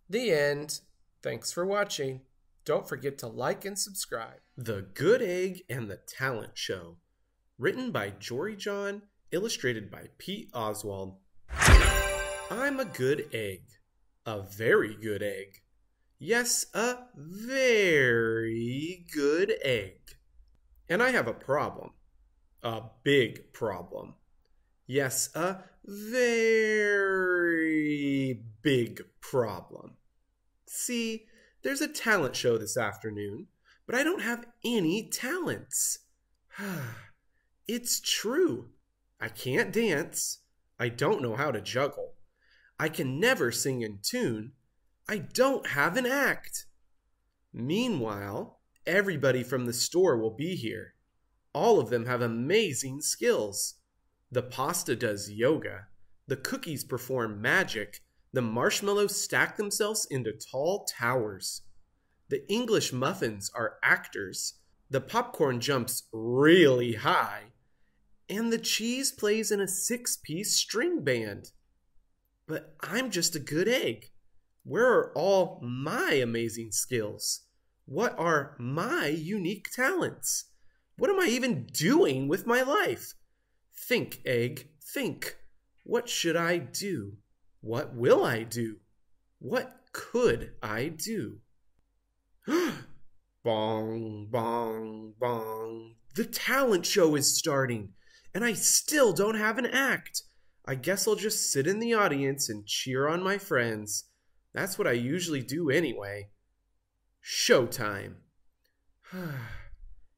The end. Thanks for watching. Don't forget to like and subscribe. The Good Egg and the Talent Show. Written by Jory John, illustrated by Pete Oswald. I'm a good egg. A very good egg. Yes, a very good egg. And I have a problem. A big problem. Yes, a very big problem. See, there's a talent show this afternoon, but I don't have any talents. It's true. I can't dance. I don't know how to juggle. I can never sing in tune. I don't have an act. Meanwhile, everybody from the store will be here. All of them have amazing skills. The pasta does yoga. The cookies perform magic. The marshmallows stack themselves into tall towers. The English muffins are actors. The popcorn jumps really high. And the cheese plays in a 6-piece string band. But I'm just a good egg. Where are all my amazing skills? What are my unique talents? What am I even doing with my life? Think, egg, think. What should I do? What will I do? What could I do? Bong, bong, bong. The talent show is starting. and I still don't have an act. I guess I'll just sit in the audience and cheer on my friends. That's what I usually do anyway. Showtime.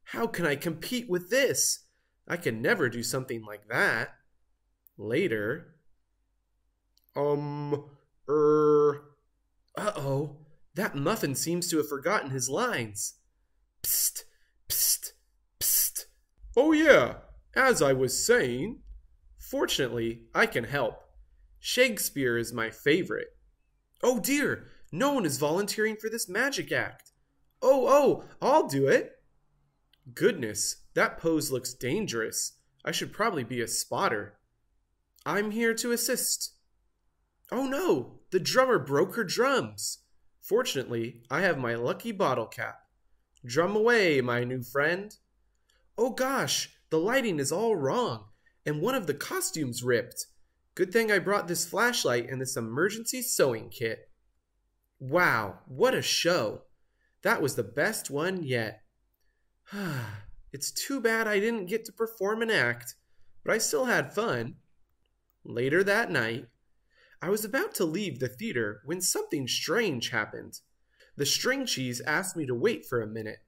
How can I compete with this? I can never do something like that. Later. Uh-oh. That muffin seems to have forgotten his lines. Psst, psst, psst. Oh yeah, as I was saying. Fortunately, I can help. Shakespeare is my favorite. Oh dear, no one is volunteering for this magic act. Oh, I'll do it. Goodness, that pose looks dangerous. I should probably be a spotter. I'm here to assist. Oh no, the drummer broke her drums. Fortunately, I have my lucky bottle cap. Drum away, my new friend. Oh gosh, the lighting is all wrong, and one of the costumes ripped. Good thing I brought this flashlight and this emergency sewing kit. Wow, what a show. That was the best one yet. It's too bad I didn't get to perform an act, but I still had fun. Later that night, I was about to leave the theater when something strange happened. The string cheese asked me to wait for a minute.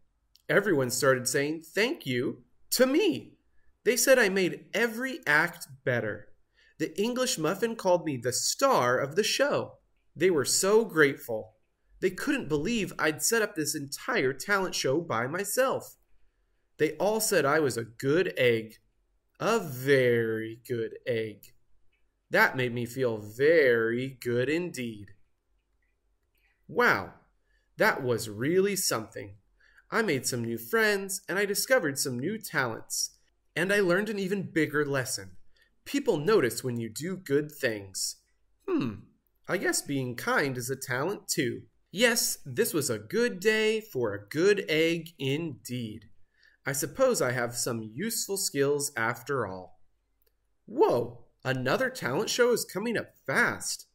Everyone started saying thank you to me. They said I made every act better. The English muffin called me the star of the show. They were so grateful. They couldn't believe I'd set up this entire talent show by myself. They all said I was a good egg. A very good egg. That made me feel very good indeed. Wow, that was really something. I made some new friends, and I discovered some new talents. And I learned an even bigger lesson. People notice when you do good things. I guess being kind is a talent too. Yes, this was a good day for a good egg indeed. I suppose I have some useful skills after all. Whoa, another talent show is coming up fast.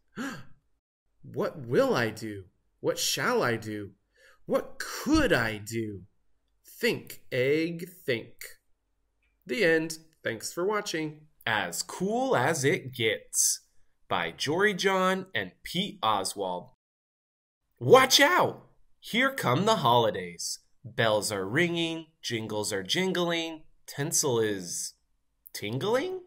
What will I do? What shall I do? What could I do? Think, egg, think. The end. Thanks for watching. As Cool as It Gets by Jory John and Pete Oswald. Watch out! Here come the holidays. Bells are ringing, jingles are jingling, tinsel is tingling?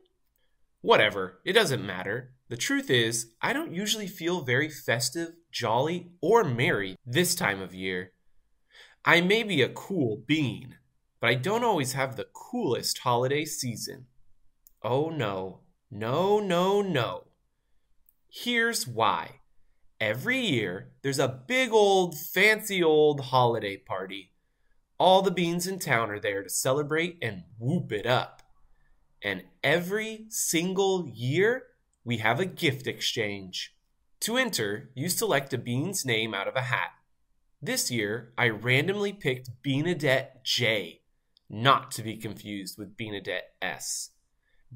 Whatever, it doesn't matter. The truth is, I don't usually feel very festive, jolly, or merry this time of year. I may be a cool bean, but I don't always have the coolest holiday season. Oh no, no, no, no. Here's why. Every year, there's a big old, fancy old holiday party. All the beans in town are there to celebrate and whoop it up. And every single year, we have a gift exchange. To enter, you select a bean's name out of a hat. This year, I randomly picked Beanadette J, not to be confused with Beanadette S.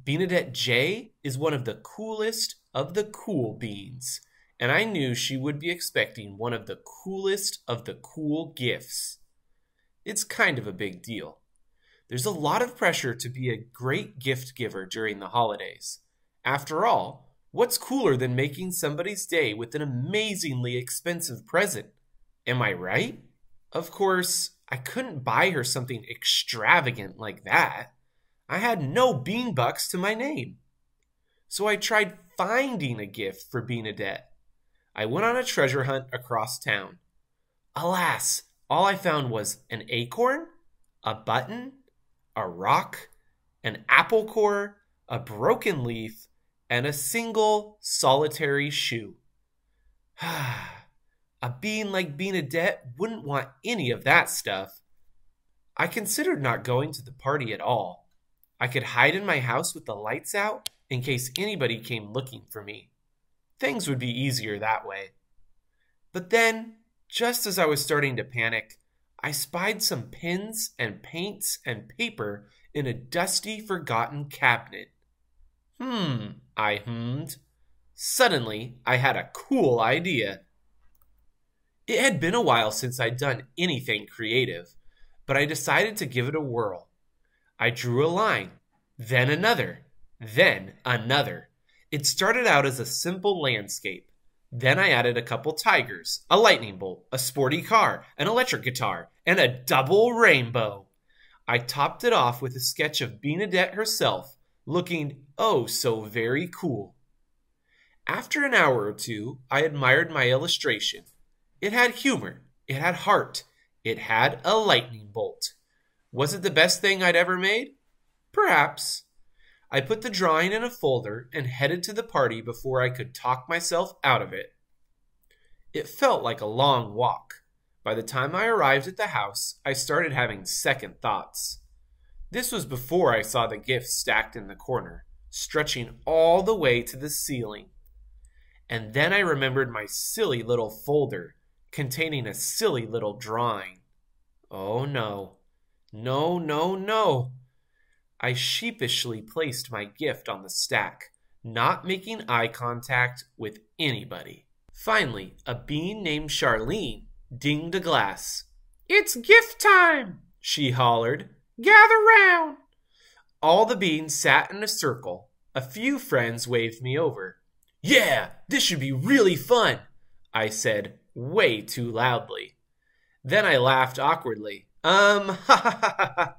Beanadette J is one of the coolest of the cool beans, and I knew she would be expecting one of the coolest of the cool gifts. It's kind of a big deal. There's a lot of pressure to be a great gift giver during the holidays. After all, what's cooler than making somebody's day with an amazingly expensive present? Am I right? Of course, I couldn't buy her something extravagant like that. I had no bean bucks to my name. So I tried finding a gift for Beanadette. I went on a treasure hunt across town. Alas, all I found was an acorn, a button, a rock, an apple core, a broken leaf, and a single solitary shoe. A bean like Beanadette wouldn't want any of that stuff. I considered not going to the party at all. I could hide in my house with the lights out in case anybody came looking for me. Things would be easier that way. But then, just as I was starting to panic, I spied some pens and paints and paper in a dusty, forgotten cabinet. I hummed. Suddenly, I had a cool idea. It had been a while since I'd done anything creative, but I decided to give it a whirl. I drew a line, Then another. Then another. It started out as a simple landscape. Then I added a couple tigers, a lightning bolt, a sporty car, an electric guitar, and a double rainbow. I topped it off with a sketch of Bernadette herself, looking oh so very cool. After an hour or two, I admired my illustration. It had humor. It had heart. It had a lightning bolt. Was it the best thing I'd ever made? Perhaps. I put the drawing in a folder and headed to the party before I could talk myself out of it. It felt like a long walk. By the time I arrived at the house, I started having second thoughts. This was before I saw the gifts stacked in the corner, stretching all the way to the ceiling. And then I remembered my silly little folder containing a silly little drawing. Oh no. No, no, no. I sheepishly placed my gift on the stack, not making eye contact with anybody. Finally, a bean named Charlene dinged a glass. "It's gift time," she hollered. "Gather round." All the beans sat in a circle. A few friends waved me over. "Yeah, this should be really fun," I said way too loudly. Then I laughed awkwardly. Ha ha ha ha.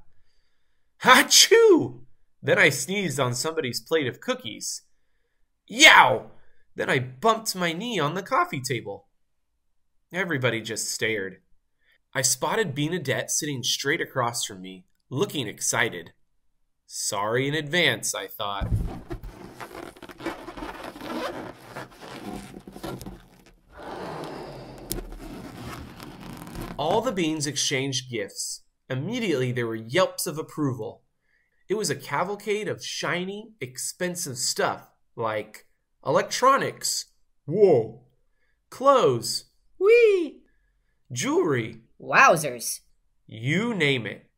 Achoo! Then I sneezed on somebody's plate of cookies. Yow! Then I bumped my knee on the coffee table. Everybody just stared. I spotted Bernadette sitting straight across from me, looking excited. Sorry in advance, I thought. All the beans exchanged gifts. Immediately there were yelps of approval. It was a cavalcade of shiny, expensive stuff like electronics, whoa, clothes, whee, jewelry, Wowzers. you name it.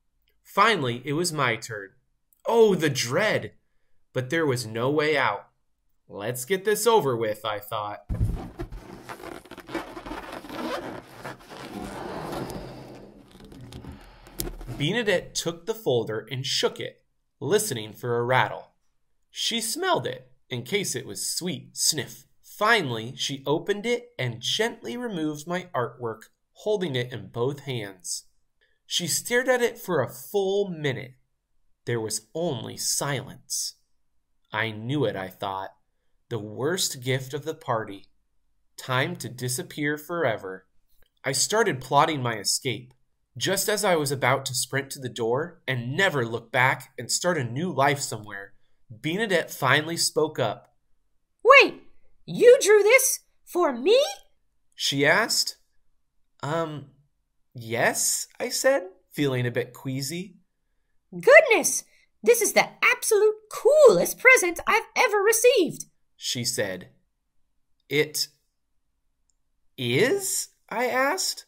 Finally, it was my turn. Oh, the dread! But there was no way out. Let's get this over with, I thought. Bernadette took the folder and shook it, listening for a rattle. She smelled it, in case it was sweet. Sniff. Finally, she opened it and gently removed my artwork, holding it in both hands. She stared at it for a full minute. There was only silence. I knew it, I thought. The worst gift of the party. Time to disappear forever. I started plotting my escape. Just as I was about to sprint to the door and never look back and start a new life somewhere, Bernadette finally spoke up. Wait, you drew this for me? She asked. Yes, I said, feeling a bit queasy. Goodness, this is the absolute coolest present I've ever received, she said. It is? I asked.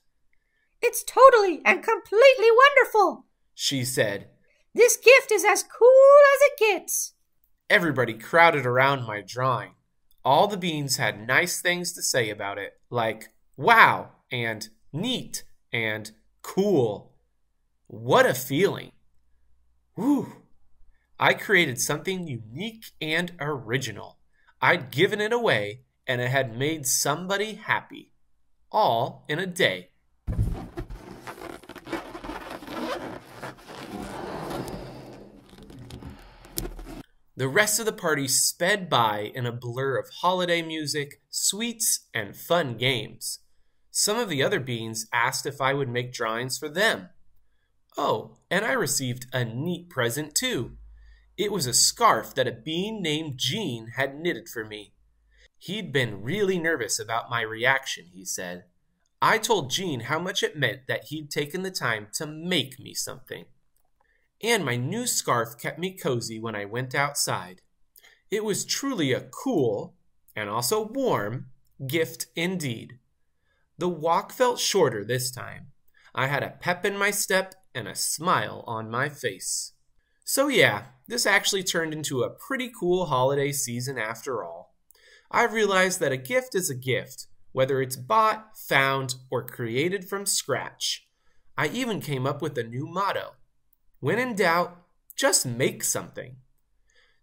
It's totally and completely wonderful, she said. This gift is as cool as it gets. Everybody crowded around my drawing. All the beans had nice things to say about it, like wow and neat and cool. What a feeling. Whew. I created something unique and original. I'd given it away and it had made somebody happy. All in a day. The rest of the party sped by in a blur of holiday music, sweets, and fun games. Some of the other beans asked if I would make drawings for them. Oh, and I received a neat present too. It was a scarf that a bean named Gene had knitted for me. He'd been really nervous about my reaction, he said. I told Gene how much it meant that he'd taken the time to make me something. And my new scarf kept me cozy when I went outside. It was truly a cool, and also warm, gift indeed. The walk felt shorter this time. I had a pep in my step and a smile on my face. So yeah, this actually turned into a pretty cool holiday season after all. I've realized that a gift is a gift, whether it's bought, found, or created from scratch. I even came up with a new motto. When in doubt, just make something.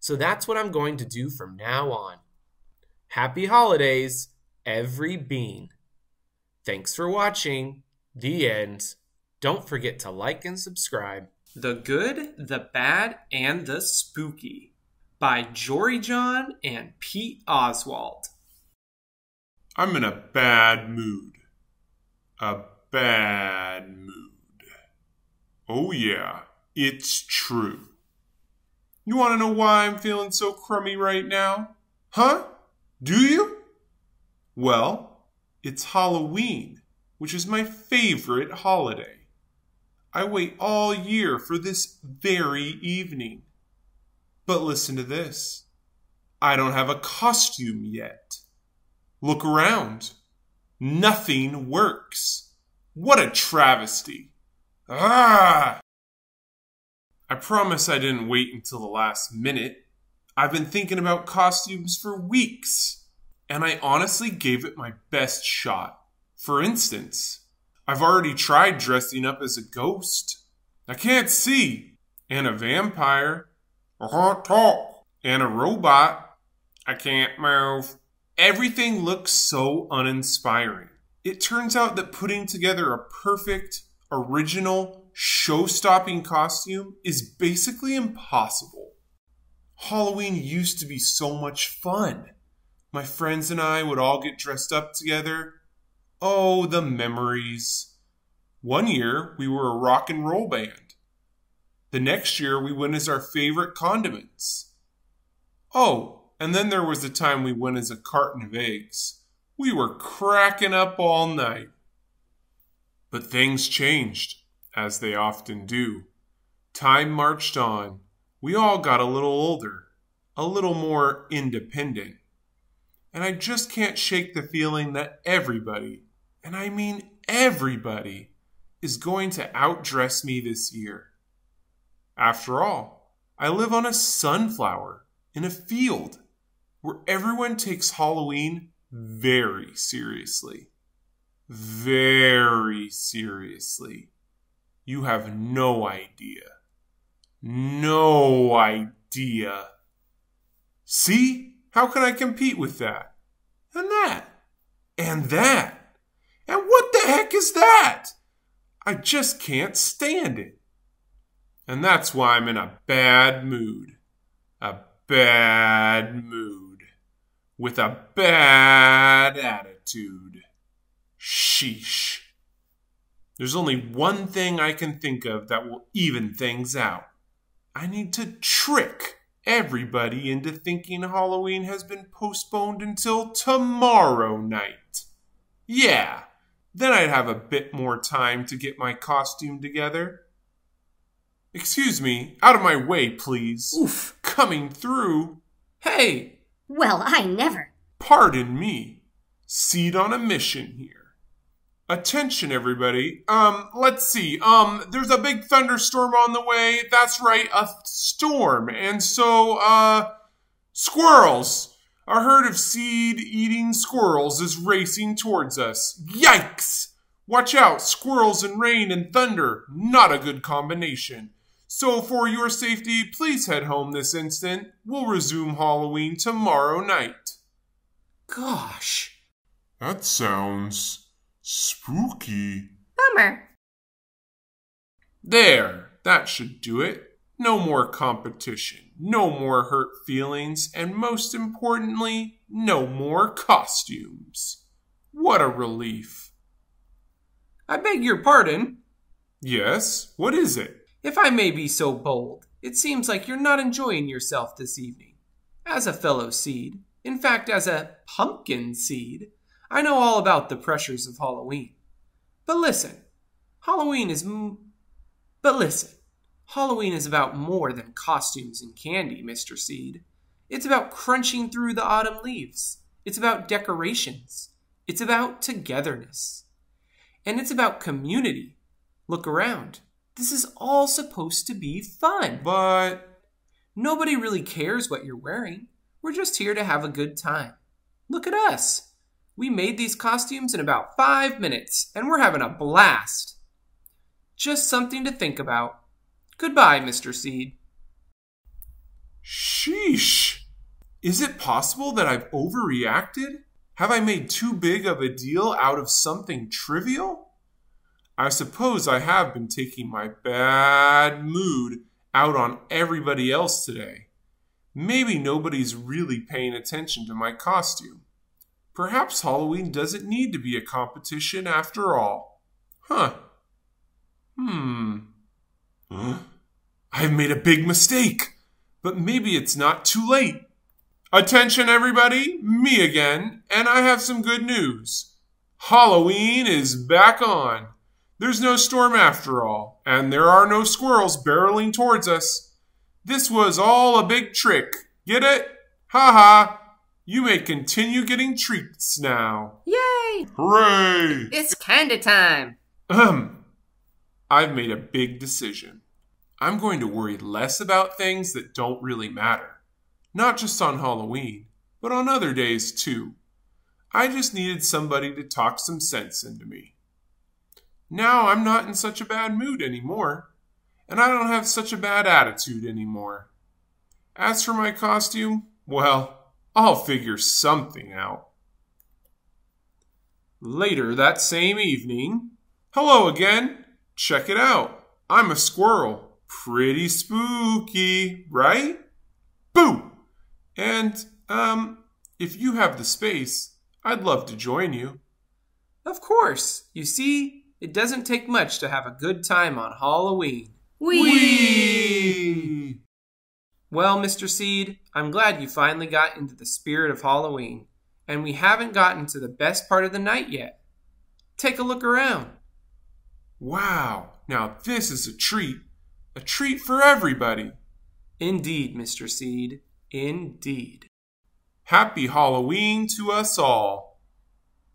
So that's what I'm going to do from now on. Happy holidays, every bean. Thanks for watching. The end. Don't forget to like and subscribe. The Good, the Bad, and the Spooky by Jory John and Pete Oswald. I'm in a bad mood. A bad mood. Oh yeah, it's true. You want to know why I'm feeling so crummy right now? Huh? Do you? Well, it's Halloween, which is my favorite holiday. I wait all year for this very evening. But listen to this. I don't have a costume yet. Look around. Nothing works. What a travesty. Ah! I promise I didn't wait until the last minute. I've been thinking about costumes for weeks, and I honestly gave it my best shot. For instance, I've already tried dressing up as a ghost. I can't see. And a vampire. I can't talk. And a robot. I can't move. Everything looks so uninspiring. It turns out that putting together a perfect, original, show-stopping costume is basically impossible. Halloween used to be so much fun. My friends and I would all get dressed up together. Oh, the memories. One year, we were a rock and roll band. The next year, we went as our favorite condiments. Oh, and then there was the time we went as a carton of eggs. We were cracking up all night. But things changed, as they often do. Time marched on. We all got a little older, a little more independent. And I just can't shake the feeling that everybody, and I mean everybody, is going to outdress me this year. After all, I live on a sunflower in a field where everyone takes Halloween very seriously. Very seriously. You have no idea. No idea. See? How can I compete with that? And that? And that? And what the heck is that? I just can't stand it. And that's why I'm in a bad mood. A bad mood. With a bad attitude. Sheesh. There's only one thing I can think of that will even things out. I need to trick everybody into thinking Halloween has been postponed until tomorrow night. Yeah, then I'd have a bit more time to get my costume together. Excuse me, out of my way, please. Oof. Coming through. Hey! Well, I never. Pardon me. Seed on a mission here. Attention, everybody. Let's see. There's a big thunderstorm on the way. That's right, a storm. And so, squirrels. A herd of seed-eating squirrels is racing towards us. Yikes! Watch out, squirrels and rain and thunder. Not a good combination. So for your safety, please head home this instant. We'll resume Halloween tomorrow night. Gosh. That sounds spooky. Bummer. There, that should do it. No more competition, no more hurt feelings, and most importantly, no more costumes. What a relief. I beg your pardon. Yes, what is it? If I may be so bold, it seems like you're not enjoying yourself this evening. As a fellow seed, in fact, as a pumpkin seed, I know all about the pressures of Halloween. But listen, Halloween is about more than costumes and candy, Mr. Seed. It's about crunching through the autumn leaves. It's about decorations. It's about togetherness. And it's about community. Look around. This is all supposed to be fun. But nobody really cares what you're wearing. We're just here to have a good time. Look at us. We made these costumes in about 5 minutes, and we're having a blast. Just something to think about. Goodbye, Mr. Seed. Sheesh. Is it possible that I've overreacted? Have I made too big of a deal out of something trivial? I suppose I have been taking my bad mood out on everybody else today. Maybe nobody's really paying attention to my costume. Perhaps Halloween doesn't need to be a competition after all. Huh. I've made a big mistake, but maybe it's not too late. Attention everybody, me again, and I have some good news. Halloween is back on. There's no storm after all, and there are no squirrels barreling towards us. This was all a big trick. Get it? Ha ha. You may continue getting treats now. Yay! Hooray! It's candy time. I've made a big decision. I'm going to worry less about things that don't really matter. Not just on Halloween, but on other days too. I just needed somebody to talk some sense into me. Now I'm not in such a bad mood anymore, and I don't have such a bad attitude anymore. As for my costume, well, I'll figure something out. Later that same evening, hello again. Check it out. I'm a squirrel. Pretty spooky, right? Boo! And, if you have the space, I'd love to join you. Of course. You see, it doesn't take much to have a good time on Halloween. Whee! Well, Mr. Seed, I'm glad you finally got into the spirit of Halloween, and we haven't gotten to the best part of the night yet. Take a look around. Wow, now this is a treat for everybody. Indeed, Mr. Seed, indeed. Happy Halloween to us all.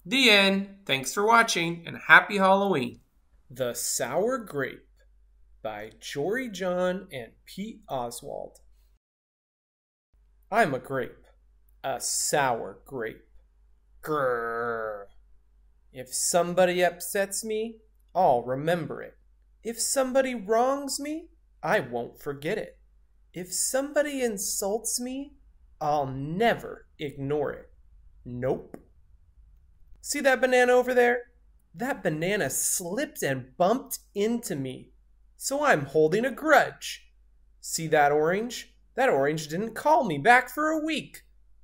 The end. Thanks for watching, and happy Halloween. The Sour Grape by Jory John and Pete Oswald. I'm a grape, a sour grape. Grrr. If somebody upsets me, I'll remember it. If somebody wrongs me, I won't forget it. If somebody insults me, I'll never ignore it. Nope. See that banana over there? That banana slipped and bumped into me, so I'm holding a grudge. See that orange? That orange didn't call me back for a week.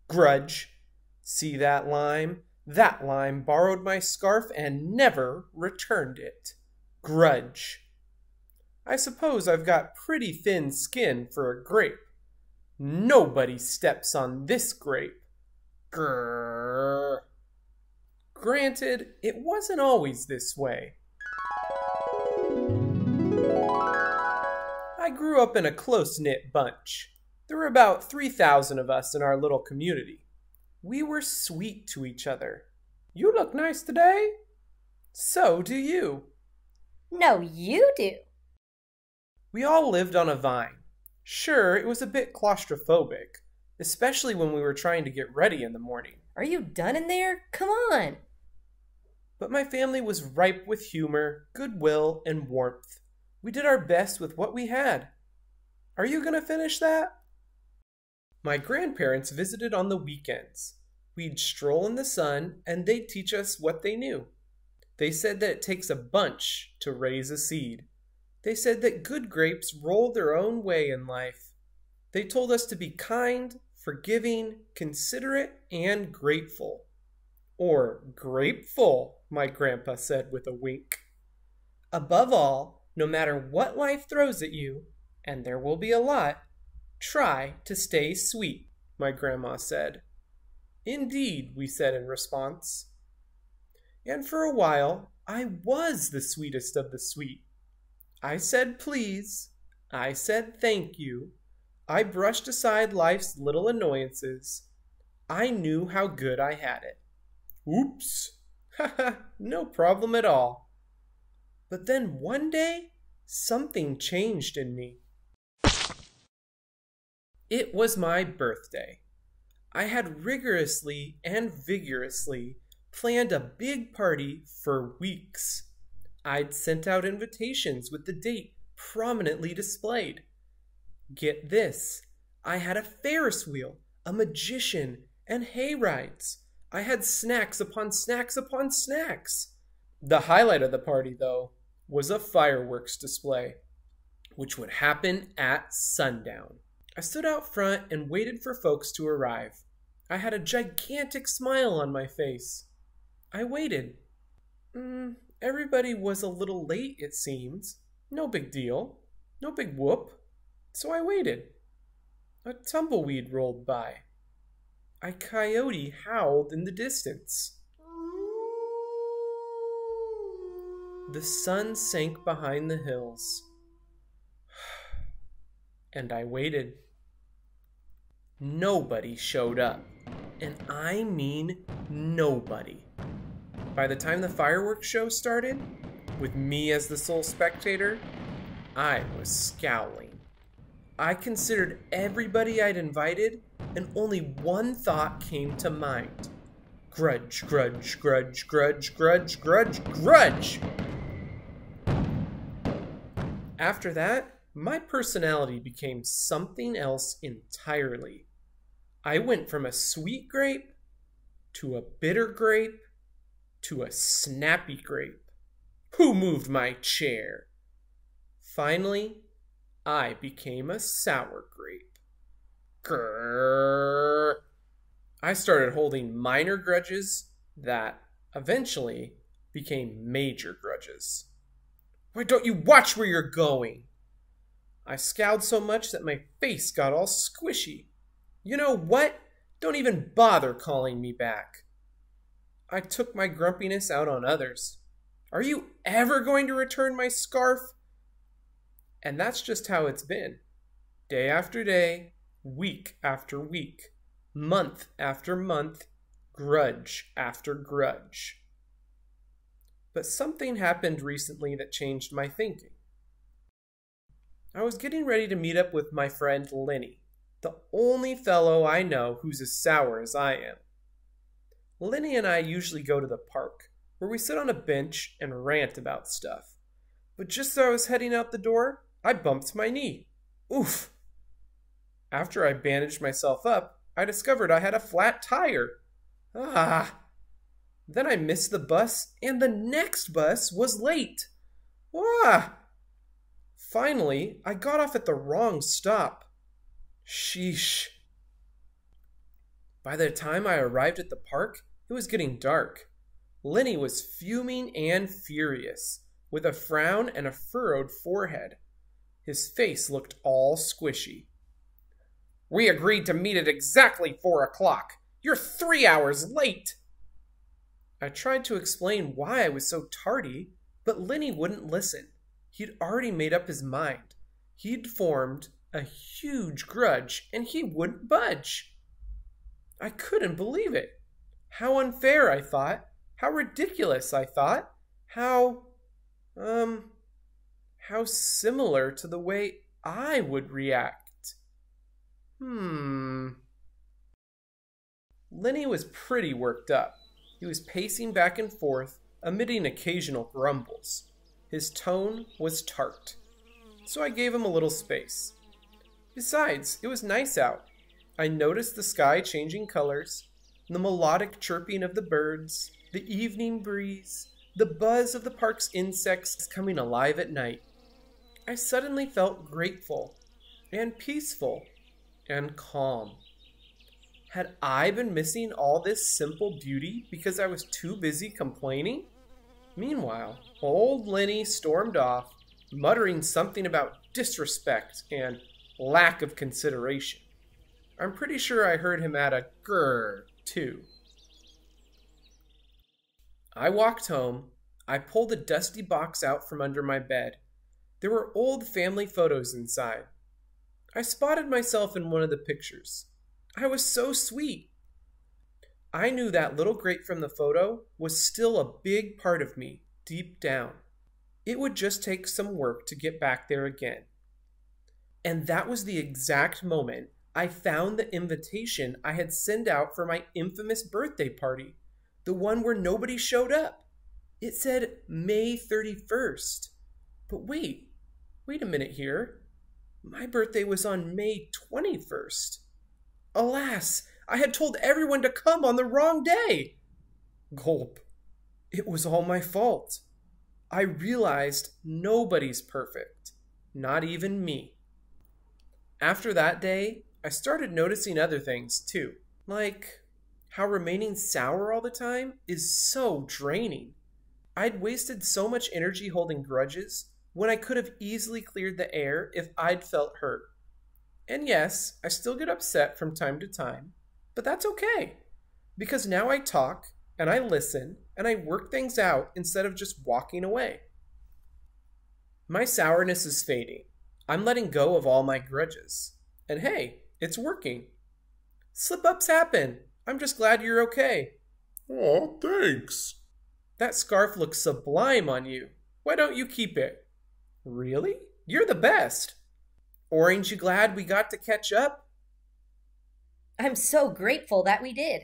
Grudge. See that lime? That lime borrowed my scarf and never returned it. Grudge. I suppose I've got pretty thin skin for a grape. Nobody steps on this grape. Grrr. Granted, it wasn't always this way. I grew up in a close-knit bunch. There were about 3,000 of us in our little community. We were sweet to each other. You look nice today. So do you. No, you do. We all lived on a vine. Sure, it was a bit claustrophobic, especially when we were trying to get ready in the morning. Are you done in there? Come on. But my family was ripe with humor, goodwill, and warmth. We did our best with what we had. Are you going to finish that? My grandparents visited on the weekends. We'd stroll in the sun, and they'd teach us what they knew. They said that it takes a bunch to raise a seed. They said that good grapes roll their own way in life. They told us to be kind, forgiving, considerate, and grateful. Or grateful, my grandpa said with a wink. Above all, no matter what life throws at you, and there will be a lot, try to stay sweet, my grandma said. Indeed, we said in response. And for a while, I was the sweetest of the sweet. I said please. I said thank you. I brushed aside life's little annoyances. I knew how good I had it. Oops. Haha, no problem at all. But then one day, something changed in me. It was my birthday. I had rigorously and vigorously planned a big party for weeks. I'd sent out invitations with the date prominently displayed. Get this, I had a Ferris wheel, a magician, and hay rides. I had snacks upon snacks upon snacks. The highlight of the party, though, was a fireworks display, which would happen at sundown. I stood out front and waited for folks to arrive. I had a gigantic smile on my face. I waited. Everybody was a little late, it seems. No big deal. No big whoop. So I waited. A tumbleweed rolled by. A coyote howled in the distance. The sun sank behind the hills. And I waited. Nobody showed up. And I mean nobody. By the time the fireworks show started, with me as the sole spectator, I was scowling. I considered everybody I'd invited, and only one thought came to mind. Grudge, grudge, grudge, grudge, grudge, grudge, grudge! After that, my personality became something else entirely. I went from a sweet grape to a bitter grape to a snappy grape. Who moved my chair? Finally, I became a sour grape. Grrr. I started holding minor grudges that eventually became major grudges. Why don't you watch where you're going? I scowled so much that my face got all squishy. You know what? Don't even bother calling me back. I took my grumpiness out on others. Are you ever going to return my scarf? And that's just how it's been. Day after day, week after week, month after month, grudge after grudge. But something happened recently that changed my thinking. I was getting ready to meet up with my friend Lenny, the only fellow I know who's as sour as I am. Lenny and I usually go to the park, where we sit on a bench and rant about stuff. But just as I was heading out the door, I bumped my knee. Oof! After I bandaged myself up, I discovered I had a flat tire. Ah! Then I missed the bus, and the next bus was late. Ah! Finally, I got off at the wrong stop. Sheesh. By the time I arrived at the park, it was getting dark. Lenny was fuming and furious, with a frown and a furrowed forehead. His face looked all squishy. We agreed to meet at exactly 4 o'clock. You're 3 hours late. I tried to explain why I was so tardy, but Lenny wouldn't listen. He'd already made up his mind. He'd formed a huge grudge, and he wouldn't budge. I couldn't believe it. How unfair, I thought. How ridiculous, I thought. How similar to the way I would react. Lenny was pretty worked up. He was pacing back and forth, emitting occasional grumbles. His tone was tart, so I gave him a little space. Besides, it was nice out. I noticed the sky changing colors, the melodic chirping of the birds, the evening breeze, the buzz of the park's insects coming alive at night. I suddenly felt grateful and peaceful and calm. Had I been missing all this simple beauty because I was too busy complaining? Meanwhile, old Lenny stormed off, muttering something about disrespect and lack of consideration. I'm pretty sure I heard him add a grrr, too. I walked home. I pulled a dusty box out from under my bed. There were old family photos inside. I spotted myself in one of the pictures. I was so sweet. I knew that little Grape from the photo was still a big part of me, deep down. It would just take some work to get back there again. And that was the exact moment I found the invitation I had sent out for my infamous birthday party, the one where nobody showed up. It said May 31st. But wait a minute here. My birthday was on May 21st. Alas, I had told everyone to come on the wrong day. Gulp. It was all my fault. I realized nobody's perfect, not even me. After that day, I started noticing other things too, like how remaining sour all the time is so draining. I'd wasted so much energy holding grudges when I could have easily cleared the air if I'd felt hurt. And yes, I still get upset from time to time, but that's okay, because now I talk and I listen and I work things out instead of just walking away. My sourness is fading. I'm letting go of all my grudges. And hey, it's working. Slip-ups happen. I'm just glad you're okay. Aw, thanks. That scarf looks sublime on you. Why don't you keep it? Really? You're the best. Or ain't you glad we got to catch up? I'm so grateful that we did.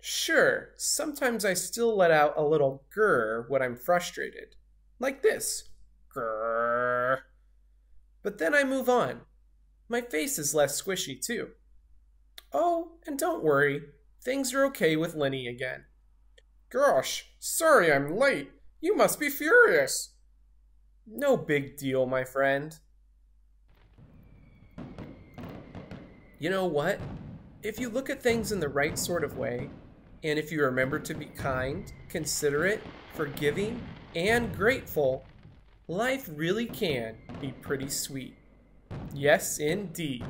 Sure, sometimes I still let out a little grrr when I'm frustrated. Like this. Grrr. But then I move on. My face is less squishy too. Oh, and don't worry, things are okay with Lenny again. Gosh, sorry I'm late. You must be furious. No big deal, my friend. You know what? If you look at things in the right sort of way, and if you remember to be kind, considerate, forgiving, and grateful, life really can be pretty sweet. Yes, indeed.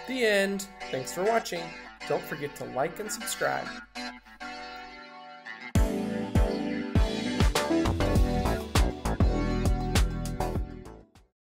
The end. Thanks for watching. Don't forget to like and subscribe.